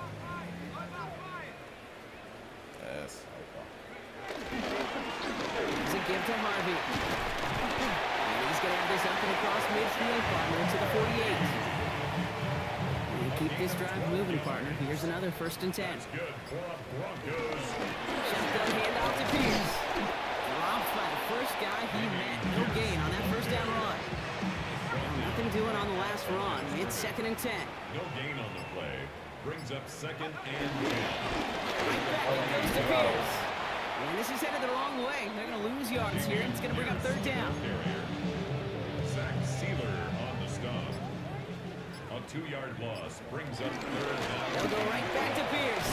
Yes. It's a give to Harvey. And he's going to have this up and across midfield, partner into the 48. Keep this drive moving, partner. Here's another 1st and 10. Shotgun handoff to Pierce. Dropped by the first guy he met. No gain on that first down run. Nothing doing on the last run. It's 2nd and 10. No gain on the play. Brings up 2nd and 10. Right back it goes to Pierce. And this is headed the wrong way. They're going to lose yards here. It's going to bring up 3rd down. Zach Sealer on the stop. A 2-yard loss brings up 3rd down. They'll go right back to Pierce.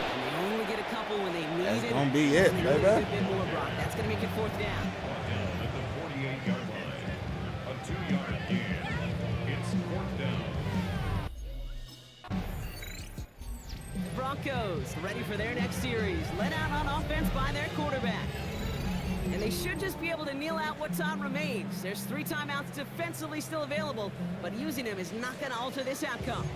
And they only get a couple when they need it. That's gonna be it, baby. A bit more, Brock. That's going to make it 4th down. Down at the 48-yard line. A 2-yard gain. It's 4th down. Broncos ready for their next series. Let out on offense by their quarterback. And they should just be able to kneel out what time remains. There's 3 timeouts defensively still available, but using them is not going to alter this outcome.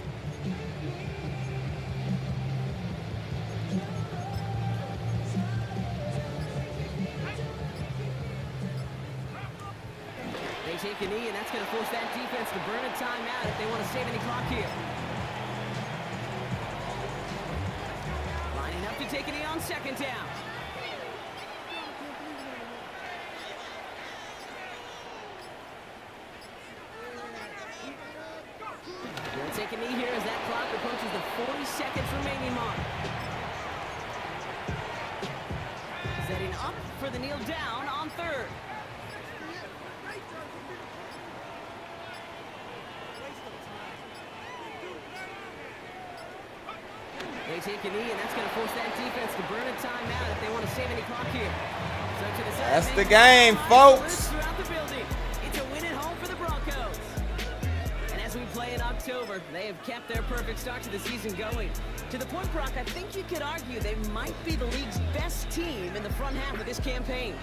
They take a knee, and that's going to force that defense to burn a timeout if they want to save any clock here. Lining up to take a knee on 2nd down. We'll take a knee here as that clock approaches the 40 seconds remaining mark. Setting up for the kneel down on 3rd. They take a knee, and that's going to force that defense to burn a timeout if they want to save any clock here. So to the side, That's the game, folks. throughout the building. It's a win at home for the Broncos. And as we play in October, they have kept their perfect start to the season going. To the point, Brock, I think you could argue they might be the league's best team in the front half of this campaign.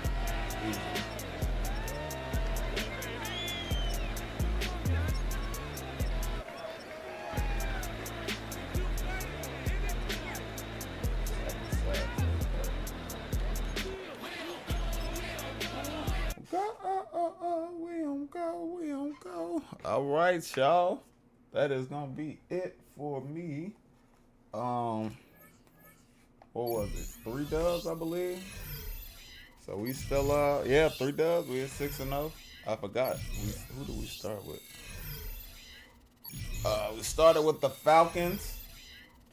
We don't go. All right, y'all. That is gonna be it for me. What was it? 3 dubs, I believe. So we still 3 dubs. We at 6-0. I forgot. Who did we start with? We started with the Falcons.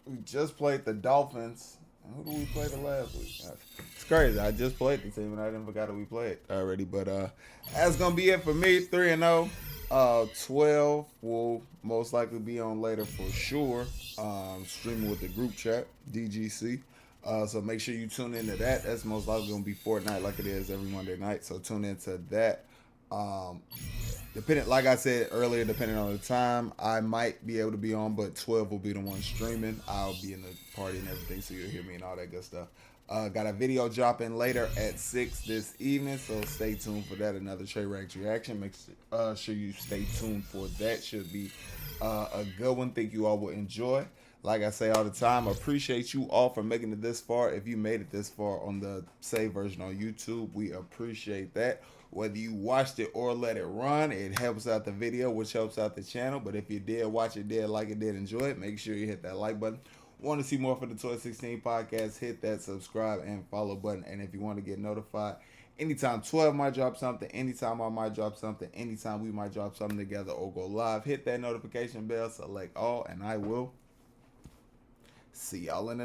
We just played the Dolphins. And who did we play the last week? It's crazy. I just played the team and I didn't forgot that we played already. But that's gonna be it for me. 3-0. 12 will most likely be on later for sure. Streaming with the group chat, DGC. So make sure you tune into that. That's most likely gonna be Fortnite like it is every Monday night. So tune into that. Depending, like I said earlier, depending on the time, I might be able to be on, but 12 will be the one streaming. I'll be in the party and everything, so you'll hear me and all that good stuff. Got a video dropping later at 6 this evening, so stay tuned for that. Another Trey Ranks reaction. Make sure you stay tuned for that. Should be a good one. Think you all will enjoy. Like I say all the time, appreciate you all for making it this far. If you made it this far on the save version on YouTube, we appreciate that. Whether you watched it or let it run, it helps out the video, which helps out the channel. But if you did watch it, did like it, did enjoy it, make sure you hit that like button. want to see more for the Toy 16 podcast, hit that subscribe and follow button. And if you want to get notified, anytime 12 might drop something, anytime I might drop something, anytime we might drop something together or go live, hit that notification bell, select all, and I will see y'all in the